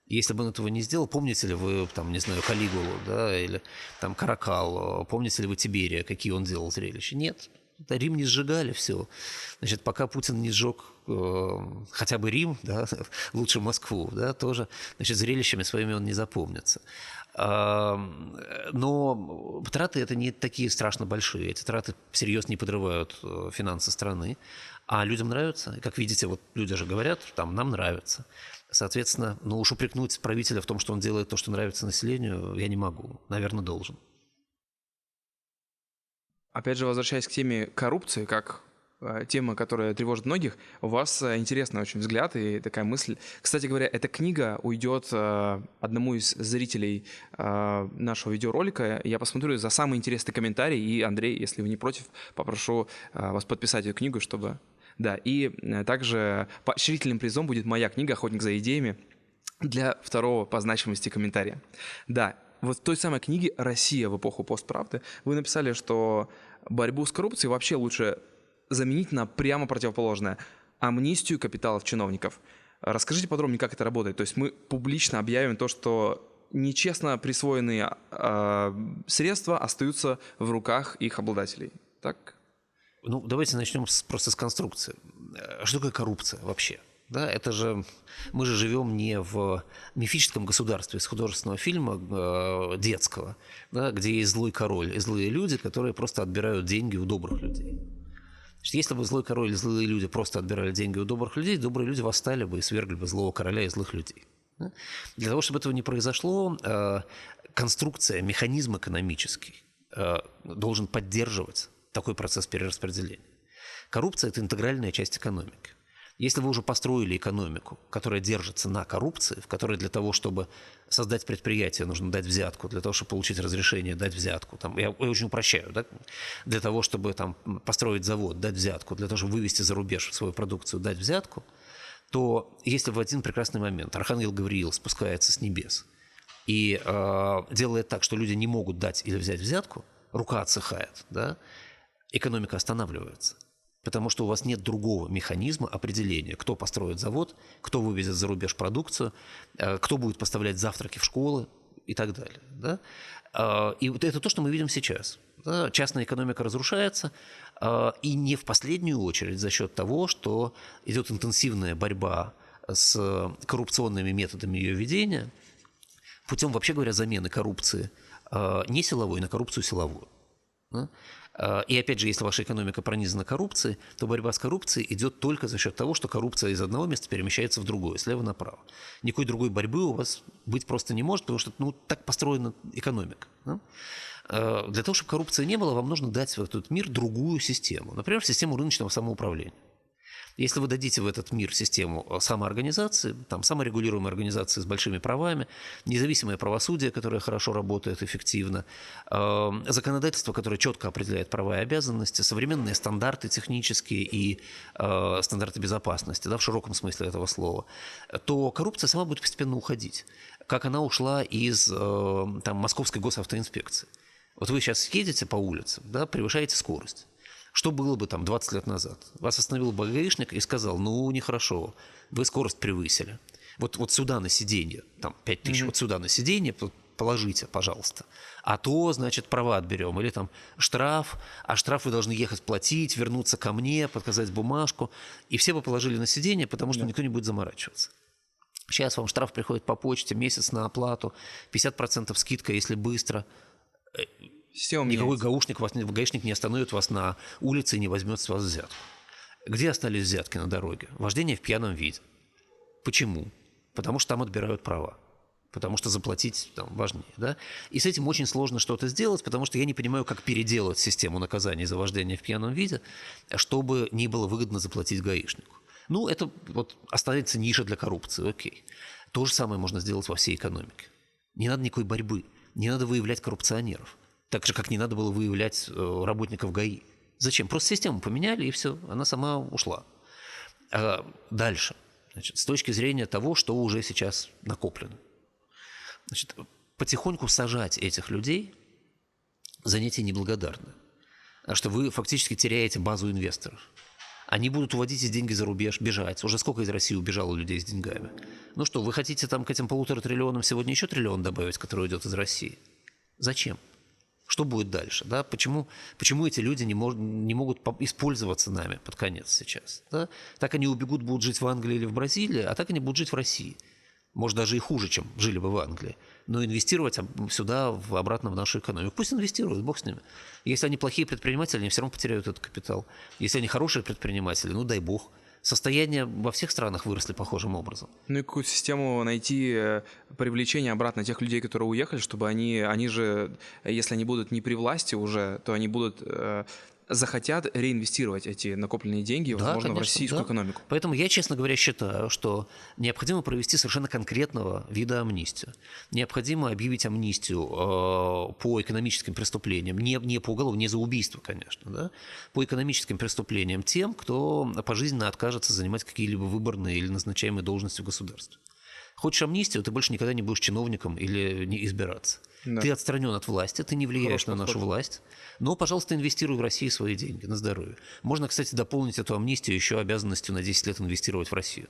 Если бы он этого не сделал, помните ли вы, там, не знаю, Калигулу, да, или там Каракал, помните ли вы Тиберия, какие он делал зрелища? Нет, Рим не сжигали, все. Значит, пока Путин не сжег хотя бы Рим, да, лучше Москву, да, тоже, значит, зрелищами своими он не запомнится. Но траты это не такие страшно большие, эти траты всерьез не подрывают финансы страны, а людям нравится. И, как видите, вот люди же говорят, там, нам нравится. Соответственно, уж упрекнуть правителя в том, что он делает то, что нравится населению, я не могу. Наверное, должен. Опять же, возвращаясь к теме коррупции, как тема, которая тревожит многих, у вас интересный очень взгляд и такая мысль. Кстати говоря, эта книга уйдет одному из зрителей нашего видеоролика. Я посмотрю за самый интересный комментарий. И, Андрей, если вы не против, попрошу вас подписать эту книгу, чтобы... Да, и также поощрительным призом будет моя книга «Охотник за идеями». для второго по значимости комментария. Да, вот в той самой книге «Россия в эпоху постправды» вы написали, что борьбу с коррупцией вообще лучше заменить на прямо противоположное – амнистию капиталов чиновников. Расскажите подробнее, как это работает. То есть мы публично объявим то, что нечестно присвоенные средства остаются в руках их обладателей. Так? Ну, давайте начнем просто с конструкции. Что такое коррупция вообще? Да, это же мы же живем не в мифическом государстве из художественного фильма детского, да, где есть злой король и злые люди, которые просто отбирают деньги у добрых людей. Значит, если бы злой король и злые люди просто отбирали деньги у добрых людей, добрые люди восстали бы и свергли бы злого короля и злых людей. Да? Для того, чтобы этого не произошло, конструкция, механизм экономический должен поддерживать такой процесс перераспределения. Коррупция – это интегральная часть экономики. Если вы уже построили экономику, которая держится на коррупции, в которой для того, чтобы создать предприятие, нужно дать взятку, для того, чтобы получить разрешение, дать взятку, там, я очень упрощаю, да? Для того, чтобы там, построить завод, дать взятку, для того, чтобы вывести за рубеж свою продукцию, дать взятку, то если в один прекрасный момент архангел Гавриил спускается с небес и делает так, что люди не могут дать или взять взятку, рука отсыхает, да? Экономика останавливается. Потому что у вас нет другого механизма определения, кто построит завод, кто вывезет за рубеж продукцию, кто будет поставлять завтраки в школы и так далее. Да? И вот это то, что мы видим сейчас. Да? Частная экономика разрушается, и не в последнюю очередь за счет того, что идет интенсивная борьба с коррупционными методами ее ведения, путем, вообще говоря, замены коррупции не силовой на коррупцию силовую. Да? И опять же, если ваша экономика пронизана коррупцией, то борьба с коррупцией идет только за счет того, что коррупция из одного места перемещается в другое, слева направо. Никакой другой борьбы у вас быть просто не может, потому что так построена экономика. Да? Для того, чтобы коррупции не было, вам нужно дать в этот мир другую систему. Например, систему рыночного самоуправления. Если вы дадите в этот мир систему самоорганизации, там, саморегулируемой организации с большими правами, независимое правосудие, которое хорошо работает, эффективно, законодательство, которое четко определяет права и обязанности, современные стандарты технические и стандарты безопасности, да, в широком смысле этого слова, то коррупция сама будет постепенно уходить, как она ушла из там, Московской госавтоинспекции. Вот вы сейчас едете по улице, да, превышаете скорость. Что было бы там 20 лет назад? Вас остановил бы гаишник и сказал, нехорошо, вы скорость превысили. Вот сюда на сиденье, там 5 тысяч, вот сюда на сиденье положите, пожалуйста. А то, значит, права отберем. Или там штраф, а штраф вы должны ехать платить, вернуться ко мне, показать бумажку. И все бы положили на сиденье, потому что никто не будет заморачиваться. Сейчас вам штраф приходит по почте, месяц на оплату, 50% скидка, если быстро. Никакой гаишник не остановит вас на улице и не возьмет с вас взятку. Где остались взятки на дороге? Вождение в пьяном виде. Почему? Потому что там отбирают права. Потому что заплатить там важнее. Да? И с этим очень сложно что-то сделать, потому что я не понимаю, как переделать систему наказаний за вождение в пьяном виде, чтобы не было выгодно заплатить гаишнику. Это вот останется ниша для коррупции, окей. То же самое можно сделать во всей экономике. Не надо никакой борьбы, не надо выявлять коррупционеров. Так же, как не надо было выявлять работников ГАИ. Зачем? Просто систему поменяли, и все, она сама ушла. Дальше. Значит, с точки зрения того, что уже сейчас накоплено. Значит, потихоньку сажать этих людей – занятие неблагодарное. Потому что вы фактически теряете базу инвесторов. Они будут уводить эти деньги за рубеж, бежать. Уже сколько из России убежало людей с деньгами? Что, вы хотите там к этим 1,5 триллионам сегодня еще триллион добавить, который уйдет из России? Зачем? Что будет дальше? Да? Почему эти люди не могут использоваться нами под конец сейчас? Да? Так они убегут, будут жить в Англии или в Бразилии, а так они будут жить в России. Может, даже и хуже, чем жили бы в Англии. Но инвестировать сюда, обратно в нашу экономику. Пусть инвестируют, бог с ними. Если они плохие предприниматели, они все равно потеряют этот капитал. Если они хорошие предприниматели, дай бог. Состояния во всех странах выросли похожим образом. И какую систему найти привлечения обратно тех людей, которые уехали, чтобы они же, если они будут не при власти уже, то они будут захотят реинвестировать эти накопленные деньги, возможно, конечно, в российскую экономику. Поэтому я, честно говоря, считаю, что необходимо провести совершенно конкретного вида амнистию. Необходимо объявить амнистию по экономическим преступлениям, не по уголовным, не за убийство, конечно, да, по экономическим преступлениям тем, кто пожизненно откажется занимать какие-либо выборные или назначаемые должности в государстве. Хочешь амнистию, ты больше никогда не будешь чиновником или не избираться. Да. Ты отстранен от власти, ты не влияешь Хороший на нашу подход. власть, но, пожалуйста, инвестируй в Россию свои деньги на здоровье. Можно, кстати, дополнить эту амнистию еще обязанностью на 10 лет инвестировать в Россию.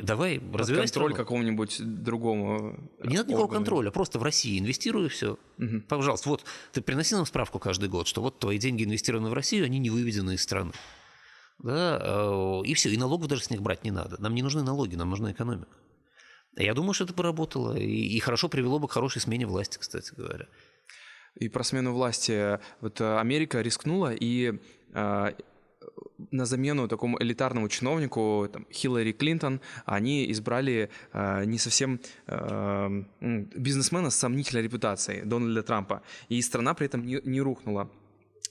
Давай, Под развивай контроль страну. какому-нибудь другому Не надо никакого органу. контроля, просто в России инвестируй и все. Пожалуйста, вот ты приноси нам справку каждый год, что вот твои деньги инвестированы в Россию, они не выведены из страны. Да, и все, и налогов даже с них брать не надо. Нам не нужны налоги, нам нужна экономика. Я думаю, что это поработало и хорошо привело бы к хорошей смене власти, кстати говоря. И про смену власти. Вот Америка рискнула, и на замену такому элитарному чиновнику, там, Хиллари Клинтон, они избрали не совсем бизнесмена с сомнительной репутацией, Дональда Трампа. И страна при этом не рухнула.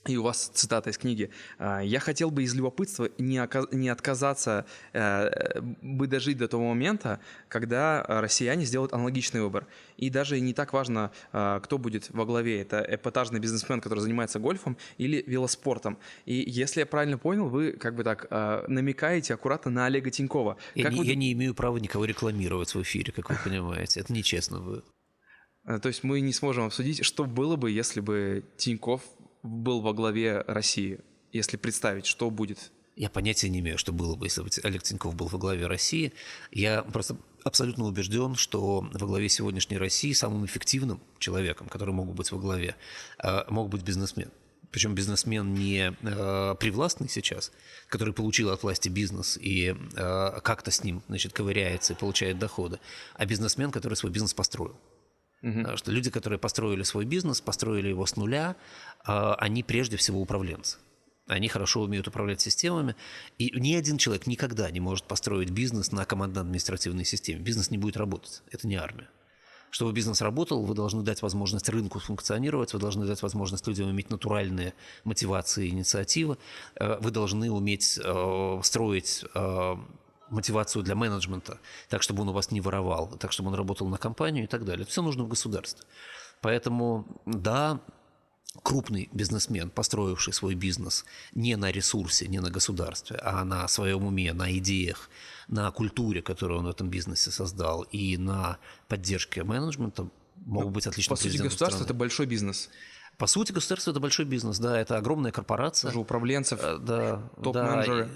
И у вас цитата из книги. «Я хотел бы из любопытства не отказаться бы дожить до того момента, когда россияне сделают аналогичный выбор. И даже не так важно, кто будет во главе. Это эпатажный бизнесмен, который занимается гольфом или велоспортом. И если я правильно понял, вы как бы так намекаете аккуратно на Олега Тинькова. Я не имею права никого рекламировать в эфире, как вы понимаете. Это нечестно будет. То есть мы не сможем обсудить, что было бы, если бы Тиньков был во главе России, если представить, что будет. Я понятия не имею, что было бы, если бы Олег Тиньков был во главе России. Я просто абсолютно убежден, что во главе сегодняшней России самым эффективным человеком, который мог быть во главе, мог быть бизнесмен. Причем бизнесмен не привластный сейчас, который получил от власти бизнес и как-то с ним, значит, ковыряется и получает доходы, а бизнесмен, который свой бизнес построил. Потому что люди, которые построили свой бизнес, построили его с нуля, они прежде всего управленцы. Они хорошо умеют управлять системами. И ни один человек никогда не может построить бизнес на командно-административной системе. Бизнес не будет работать. Это не армия. Чтобы бизнес работал, вы должны дать возможность рынку функционировать, вы должны дать возможность людям иметь натуральные мотивации и инициативы, вы должны уметь строить мотивацию для менеджмента, так, чтобы он у вас не воровал, так, чтобы он работал на компанию и так далее. Это все нужно в государстве. Поэтому, да, крупный бизнесмен, построивший свой бизнес не на ресурсе, не на государстве, а на своем уме, на идеях, на культуре, которую он в этом бизнесе создал, и на поддержке менеджмента, могут быть отличным президентом. По сути, государство – это большой бизнес. По сути, государство – это большой бизнес, да, это огромная корпорация. Тоже управленцев, топ-менеджеры.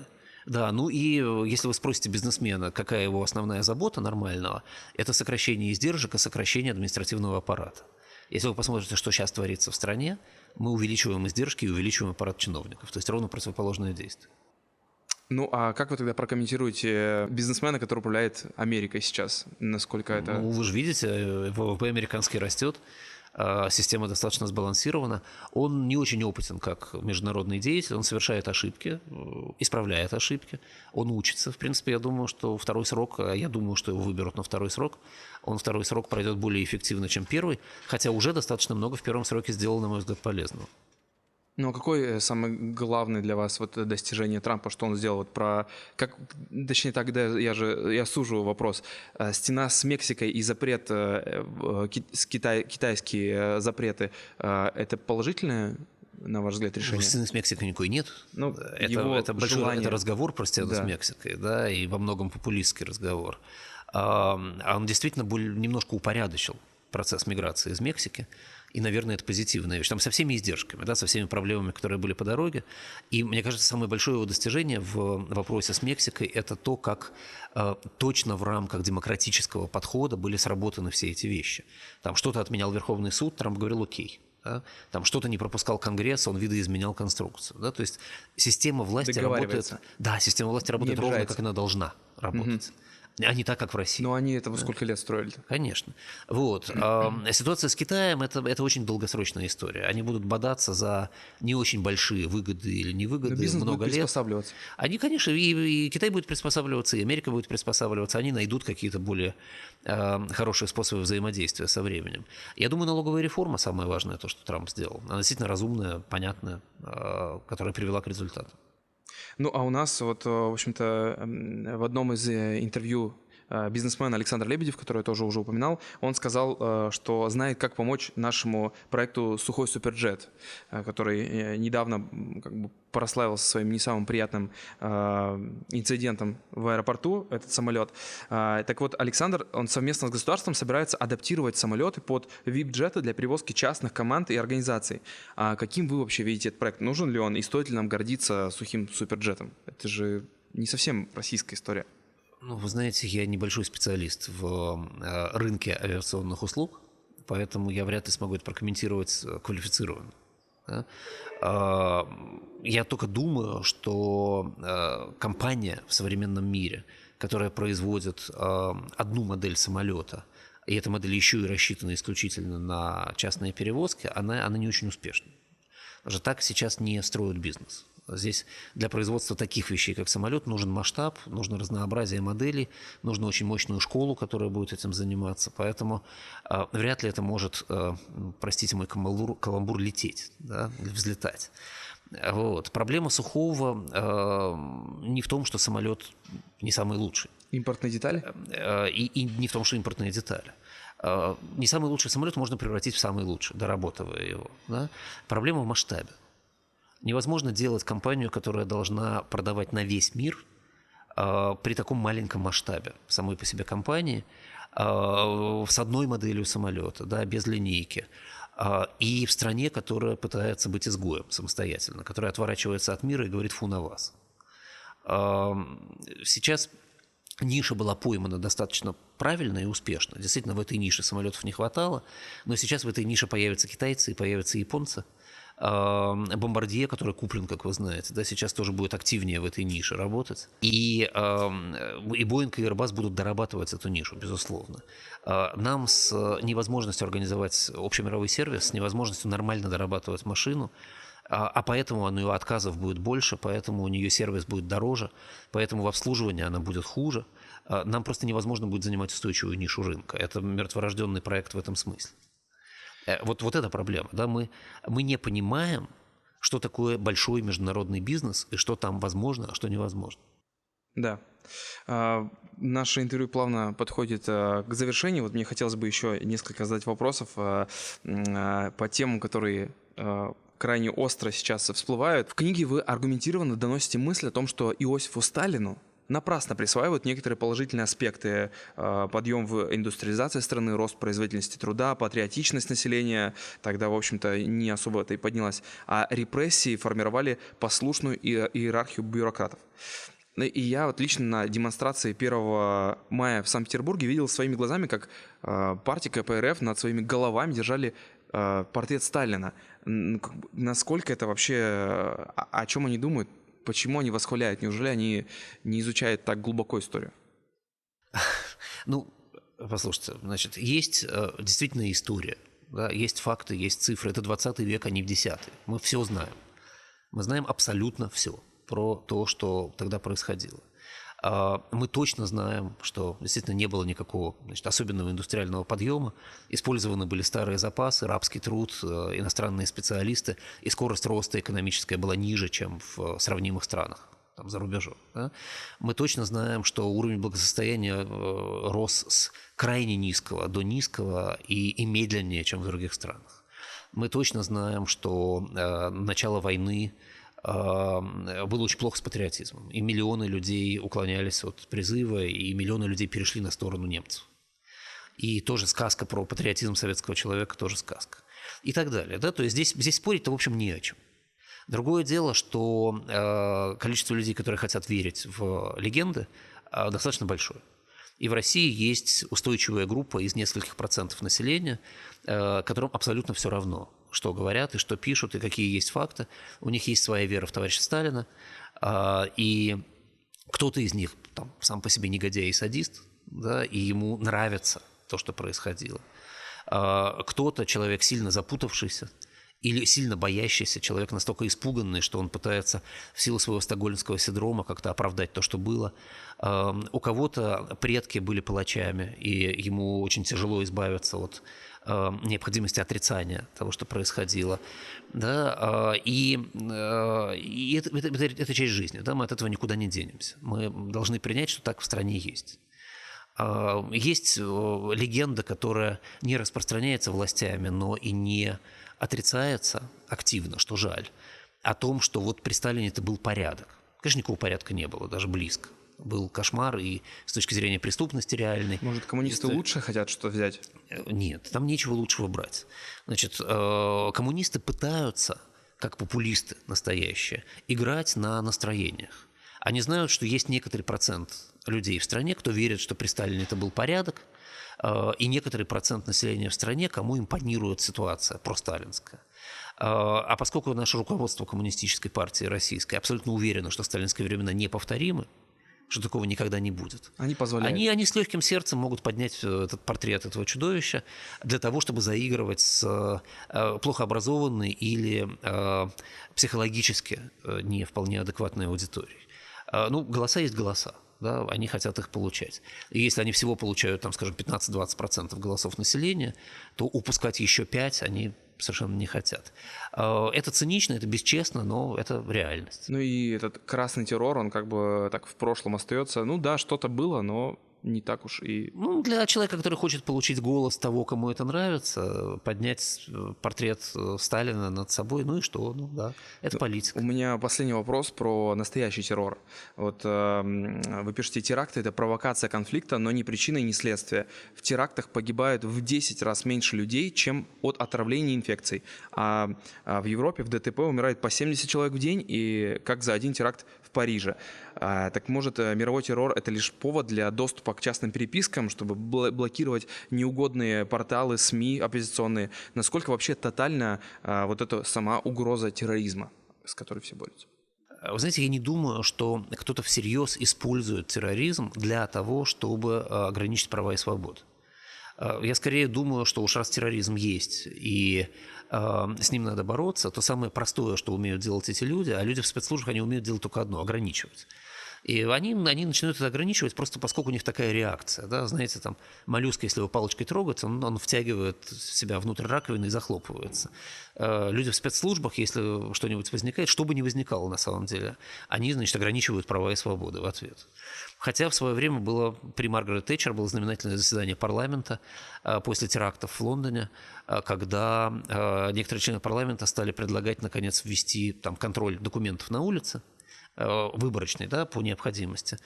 Да, ну и если вы спросите бизнесмена, какая его основная забота нормального, это сокращение издержек и сокращение административного аппарата. Если вы посмотрите, что сейчас творится в стране, мы увеличиваем издержки и увеличиваем аппарат чиновников. То есть ровно противоположное действие. Ну, а как вы тогда прокомментируете бизнесмена, который управляет Америкой сейчас? Насколько это... Ну, вы же видите, ВВП американский растет, система достаточно сбалансирована. Он не очень опытен как международный деятель, он совершает ошибки, исправляет ошибки, он учится. В принципе, я думаю, что второй срок, я думаю, что его выберут на второй срок, он второй срок пройдет более эффективно, чем первый, хотя уже достаточно много в первом сроке сделал, на мой взгляд, полезного. Ну, а какое самое главное для вас вот достижение Трампа, что он сделал? Вот про, как, точнее, тогда я сужу вопрос. Стена с Мексикой и запрет, китайские запреты, это положительное, на ваш взгляд, решение? Стены с Мексикой никакой нет. Ну, это большой это разговор про стену с Мексикой, да, и во многом популистский разговор. Он действительно немножко упорядочил процесс миграции из Мексики. И, наверное, это позитивная вещь. Там со всеми издержками, да, со всеми проблемами, которые были по дороге. И, мне кажется, самое большое его достижение в вопросе с Мексикой – это то, как точно в рамках демократического подхода были сработаны все эти вещи. Там что-то отменял Верховный суд, Трамп говорил «окей». Да? Там что-то не пропускал Конгресс, он видоизменял конструкцию. Да? То есть система власти работает… Да, система власти работает ровно, как она должна работать. А не так, как в России. Но они это сколько лет строили? Конечно. Вот. Ситуация с Китаем – это очень долгосрочная история. Они будут бодаться за не очень большие выгоды или невыгоды много лет. Бизнес будет приспосабливаться. Они, конечно, и Китай будет приспосабливаться, и Америка будет приспосабливаться. Они найдут какие-то более хорошие способы взаимодействия со временем. Я думаю, налоговая реформа – самое важное, то, что Трамп сделал. Она действительно разумная, понятная, которая привела к результату. Ну, а у нас вот, в общем-то, в одном из интервью бизнесмен Александр Лебедев, который я тоже уже упоминал, он сказал, что знает, как помочь нашему проекту «Сухой Суперджет», который недавно как бы прославился своим не самым приятным инцидентом в аэропорту, этот самолет. Так вот, Александр, он совместно с государством собирается адаптировать самолеты под VIP-джеты для перевозки частных команд и организаций. А каким вы вообще видите этот проект? Нужен ли он и стоит ли нам гордиться сухим суперджетом? Это же не совсем российская история. Ну, вы знаете, я небольшой специалист в рынке авиационных услуг, поэтому я вряд ли смогу это прокомментировать квалифицированно. Да? Я только думаю, что компания в современном мире, которая производит одну модель самолета, и эта модель еще и рассчитана исключительно на частные перевозки, она не очень успешна. Потому что так сейчас не строят бизнес. Здесь для производства таких вещей, как самолет, нужен масштаб, нужно разнообразие моделей, нужно очень мощную школу, которая будет этим заниматься. Поэтому вряд ли это может, простите мой каламбур, лететь, да, или взлетать. Вот. Проблема Сухого не в том, что самолет не самый лучший. Импортные детали? И не в том, что импортные детали. Не самый лучший самолет можно превратить в самый лучший, доработывая его. Да? Проблема в масштабе. Невозможно делать компанию, которая должна продавать на весь мир при таком маленьком масштабе самой по себе компании, с одной моделью самолета, да, без линейки, и в стране, которая пытается быть изгоем самостоятельно, которая отворачивается от мира и говорит «фу на вас». Сейчас ниша была поймана достаточно правильно и успешно. Действительно, в этой нише самолетов не хватало, но сейчас в этой нише появятся китайцы и появятся японцы. Бомбардье, который куплен, как вы знаете, да, сейчас тоже будет активнее в этой нише работать. И Boeing и Airbus будут дорабатывать эту нишу, безусловно. Нам с невозможностью организовать общемировой сервис, с невозможностью нормально дорабатывать машину, а поэтому у нее отказов будет больше, поэтому у нее сервис будет дороже, поэтому в обслуживании она будет хуже. Нам просто невозможно будет занимать устойчивую нишу рынка. Это мертворожденный проект в этом смысле. Вот эта проблема. Да? Мы не понимаем, что такое большой международный бизнес и что там возможно, а что невозможно. Да. Наше интервью плавно подходит к завершению. Вот мне хотелось бы еще несколько задать вопросов по темам, которые крайне остро сейчас всплывают. В книге вы аргументированно доносите мысль о том, что Иосифу Сталину напрасно присваивают некоторые положительные аспекты: подъем в индустриализации страны, рост производительности труда, патриотичность населения, тогда, в общем-то, не особо это и поднялась, а репрессии формировали послушную иерархию бюрократов. И я вот лично на демонстрации 1 мая в Санкт-Петербурге видел своими глазами, как партия КПРФ над своими головами держали портрет Сталина. Насколько это вообще, о чем они думают? Почему они восхваляют? Неужели они не изучают так глубоко историю? Ну, послушайте, значит, есть действительно история, да, есть факты, есть цифры. Это 20 век, а не в 10-й. Мы все знаем. Мы знаем абсолютно все про то, что тогда происходило. Мы точно знаем, что действительно не было никакого, значит, особенного индустриального подъема. Использованы были старые запасы, рабский труд, иностранные специалисты, и скорость роста экономическая была ниже, чем в сравнимых странах там, за рубежом. Да? Мы точно знаем, что уровень благосостояния рос с крайне низкого до низкого и медленнее, чем в других странах. Мы точно знаем, что начало войны было очень плохо с патриотизмом. И миллионы людей уклонялись от призыва, и миллионы людей перешли на сторону немцев. И тоже сказка про патриотизм советского человека, тоже сказка. И так далее. Да? То есть здесь спорить-то, в общем, не о чем. Другое дело, что количество людей, которые хотят верить в легенды, достаточно большое. И в России есть устойчивая группа из нескольких процентов населения, которым абсолютно все равно, что говорят и что пишут, и какие есть факты. У них есть своя вера в товарища Сталина, и кто-то из них там, сам по себе негодяй и садист, да, и ему нравится то, что происходило. Кто-то человек сильно запутавшийся или сильно боящийся, человек настолько испуганный, что он пытается в силу своего стокгольмского синдрома как-то оправдать то, что было. У кого-то предки были палачами, и ему очень тяжело избавиться от необходимости отрицания того, что происходило. Да? И это часть жизни. Да? Мы от этого никуда не денемся. Мы должны принять, что так в стране есть. Есть легенда, которая не распространяется властями, но и не отрицается активно, что жаль, о том, что вот при Сталине это был порядок. Конечно, никакого порядка не было, даже близко. Был кошмар и с точки зрения преступности реальной. Может, коммунисты лучше хотят что-то взять? Нет, там нечего лучшего брать. Значит, коммунисты пытаются, как популисты настоящие, играть на настроениях. Они знают, что есть некоторый процент людей в стране, кто верит, что при Сталине это был порядок, и некоторый процент населения в стране, кому импонирует ситуация просталинская. А поскольку наше руководство коммунистической партии российской абсолютно уверено, что сталинские времена неповторимы, что такого никогда не будет. Они позволяют. Они с легким сердцем могут поднять этот портрет этого чудовища для того, чтобы заигрывать с плохо образованной или психологически не вполне адекватной аудиторией. Ну, голоса есть голоса. Да, они хотят их получать. И если они всего получают, там, скажем, 15-20% голосов населения, то упускать еще 5% они совершенно не хотят. Это цинично, это бесчестно, но это реальность. Ну и этот красный террор, он как бы так в прошлом остается. Ну да, что-то было, но не так уж и... Ну, для человека, который хочет получить голос того, кому это нравится, поднять портрет Сталина над собой, ну и что? Ну да, это политика. У меня последний вопрос про настоящий террор. Вот вы пишете, теракты – это провокация конфликта, но ни причина и ни следствие. В терактах погибают в 10 раз меньше людей, чем от отравления инфекций. А в Европе в ДТП умирает по 70 человек в день, и как за один теракт в Париже. Так может, мировой террор – это лишь повод для доступа к частным перепискам, чтобы блокировать неугодные порталы, СМИ оппозиционные? Насколько вообще тотальна вот эта сама угроза терроризма, с которой все борются? Вы знаете, я не думаю, что кто-то всерьез использует терроризм для того, чтобы ограничить права и свободы. Я скорее думаю, что уж раз терроризм есть и с ним надо бороться, то самое простое, что умеют делать эти люди, а люди в спецслужбах, они умеют делать только одно – ограничивать. И они начинают это ограничивать просто поскольку у них такая реакция. Да? Знаете, там моллюск, если его палочкой трогать, он втягивает себя внутрь раковины и захлопывается. Люди в спецслужбах, если что-нибудь возникает, что бы ни возникало на самом деле, они, значит, ограничивают права и свободы в ответ. Хотя в свое время было при Маргарет Тэтчер было знаменательное заседание парламента после терактов в Лондоне, когда некоторые члены парламента стали предлагать, наконец, ввести там, контроль документов на улице, выборочный, да, по необходимости.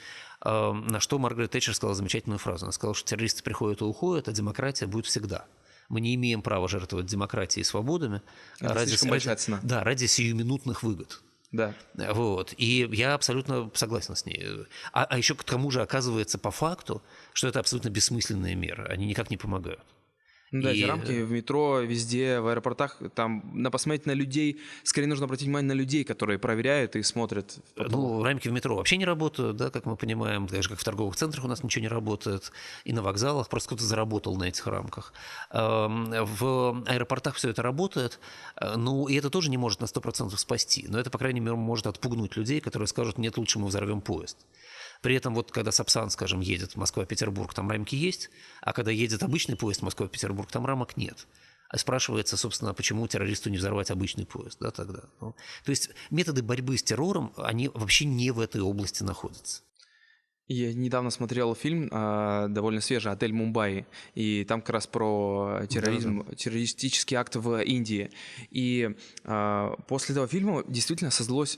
На что Маргарет Тэтчер сказала замечательную фразу. Она сказала, что террористы приходят и уходят, а демократия будет всегда. Мы не имеем права жертвовать демократией и свободами ради сиюминутных выгод. Да. Вот. И я абсолютно согласен с ней. А еще к тому же оказывается по факту, что это абсолютно бессмысленные меры. Они никак не помогают. Да, эти рамки в метро, везде, в аэропортах, там, посмотреть на людей, скорее нужно обратить внимание на людей, которые проверяют и смотрят. Ну, рамки в метро вообще не работают, да, как мы понимаем, так же, как в торговых центрах у нас ничего не работает, и на вокзалах, просто кто-то заработал на этих рамках. В аэропортах все это работает, ну, и это тоже не может на 100% спасти, но это, по крайней мере, может отпугнуть людей, которые скажут, нет, лучше мы взорвем поезд. При этом вот когда Сапсан, скажем, едет Москва-Петербург, там рамки есть, а когда едет обычный поезд Москва-Петербург, там рамок нет. А спрашивается, собственно, почему террористу не взорвать обычный поезд, да, тогда. Ну, то есть методы борьбы с террором, они вообще не в этой области находятся. Я недавно смотрел фильм, довольно свежий, «Отель Мумбаи», и там как раз про терроризм, террористический акт в Индии. И после этого фильма действительно создалось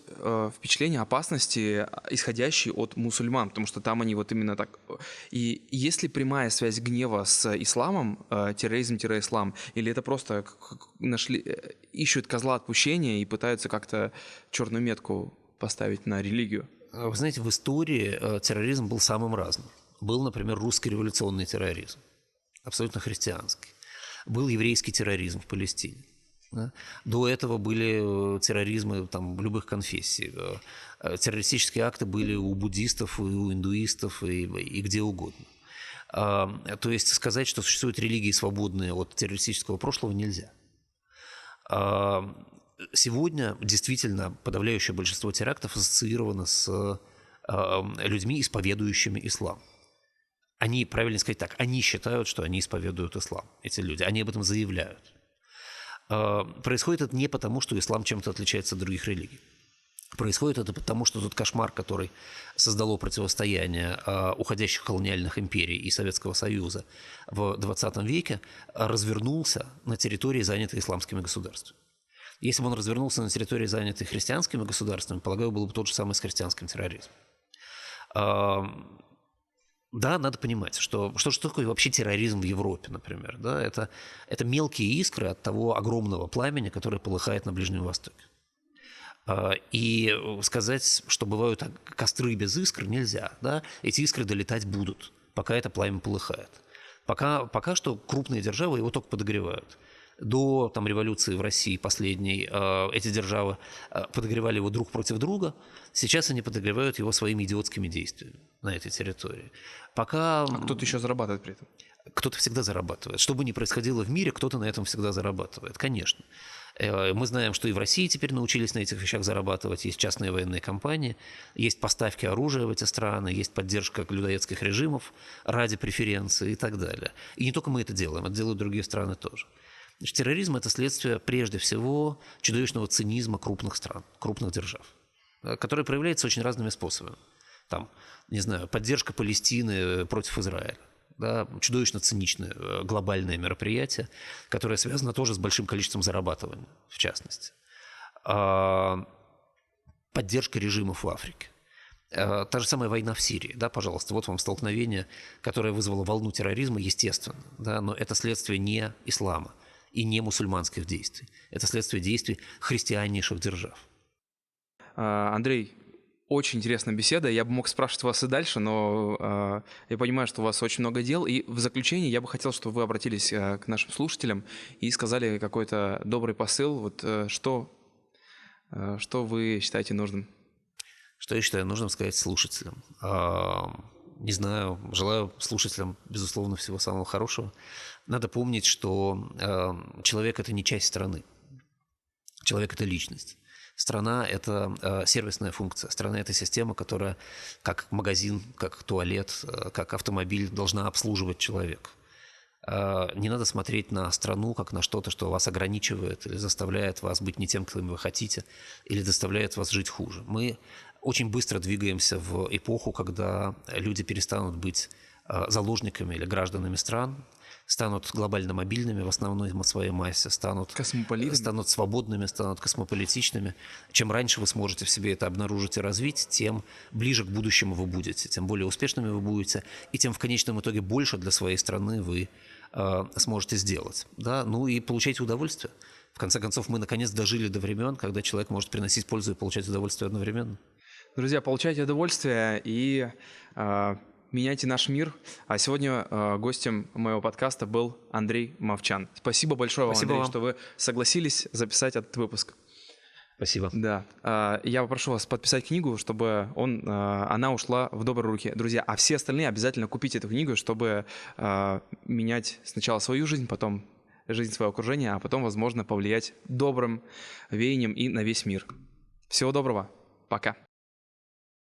впечатление опасности, исходящей от мусульман, потому что там они вот именно так... И есть ли прямая связь гнева с исламом, терроризм-ислам, или это просто ищут козла отпущения и пытаются как-то черную метку поставить на религию? Вы знаете, в истории терроризм был самым разным. Был, например, русский революционный терроризм, абсолютно христианский. Был еврейский терроризм в Палестине. Да? До этого были терроризмы там, любых конфессий. Террористические акты были у буддистов, и у индуистов, и где угодно. То есть сказать, что существуют религии, свободные от террористического прошлого, нельзя. Сегодня действительно подавляющее большинство терактов ассоциировано с людьми, исповедующими ислам. Они, правильно сказать так, они считают, что они исповедуют ислам, эти люди, они об этом заявляют. Происходит это не потому, что ислам чем-то отличается от других религий. Происходит это потому, что тот кошмар, который создало противостояние уходящих колониальных империй и Советского Союза в 20 веке, развернулся на территории, занятой исламскими государствами. Если бы он развернулся на территории, занятой христианскими государствами, полагаю, был бы тот же самый с христианским терроризмом. Да, надо понимать, что такое вообще терроризм в Европе, например. Да? Это мелкие искры от того огромного пламени, которое полыхает на Ближнем Востоке. И сказать, что бывают костры без искр, нельзя. Да? Эти искры долетать будут, пока это пламя полыхает. Пока что крупные державы его только подогревают. До революции в России последней эти державы подогревали его друг против друга. Сейчас они подогревают его своими идиотскими действиями на этой территории. А кто-то еще зарабатывает при этом? Кто-то всегда зарабатывает. Что бы ни происходило в мире, кто-то на этом всегда зарабатывает, конечно. Мы знаем, что и в России теперь научились на этих вещах зарабатывать. Есть частные военные компании, есть поставки оружия в эти страны, есть поддержка людоедских режимов ради преференций и так далее. И не только мы это делаем, это делают другие страны тоже. Значит, терроризм – это следствие, прежде всего, чудовищного цинизма крупных стран, крупных держав, который проявляется очень разными способами. Поддержка Палестины против Израиля. Да, чудовищно циничное глобальное мероприятие, которое связано тоже с большим количеством зарабатывания, в частности. Поддержка режимов в Африке. Та же самая война в Сирии, да, пожалуйста, вот вам столкновение, которое вызвало волну терроризма, естественно, да, но это следствие не ислама и не мусульманских действий. Это следствие действий христианнейших держав. Андрей, очень интересная беседа. Я бы мог спрашивать вас и дальше, но я понимаю, что у вас очень много дел. И в заключение я бы хотел, чтобы вы обратились к нашим слушателям и сказали какой-то добрый посыл. Вот что вы считаете нужным? Что я считаю нужным сказать слушателям? Не знаю, желаю слушателям, безусловно, всего самого хорошего. Надо помнить, что человек – это не часть страны. Человек – это личность. Страна – это сервисная функция. Страна – это система, которая, как магазин, как туалет, как автомобиль, должна обслуживать человека. Не надо смотреть на страну как на что-то, что вас ограничивает или заставляет вас быть не тем, кем вы хотите, или заставляет вас жить хуже. Мы очень быстро двигаемся в эпоху, когда люди перестанут быть заложниками или гражданами стран, станут глобально мобильными в основной своей массе, станут свободными, станут космополитичными. Чем раньше вы сможете в себе это обнаружить и развить, тем ближе к будущему вы будете, тем более успешными вы будете, и тем в конечном итоге больше для своей страны вы сможете сделать. Да? Ну и получайте удовольствие. В конце концов, мы наконец дожили до времен, когда человек может приносить пользу и получать удовольствие одновременно. Друзья, получайте удовольствие и меняйте наш мир. А сегодня гостем моего подкаста был Андрей Мовчан. Спасибо большое вам, Андрей, что вы согласились записать этот выпуск. Спасибо. Да. Я попрошу вас подписать книгу, чтобы она ушла в добрые руки. Друзья, а все остальные обязательно купите эту книгу, чтобы менять сначала свою жизнь, потом жизнь своего окружения, а потом, возможно, повлиять добрым веянием и на весь мир. Всего доброго. Пока.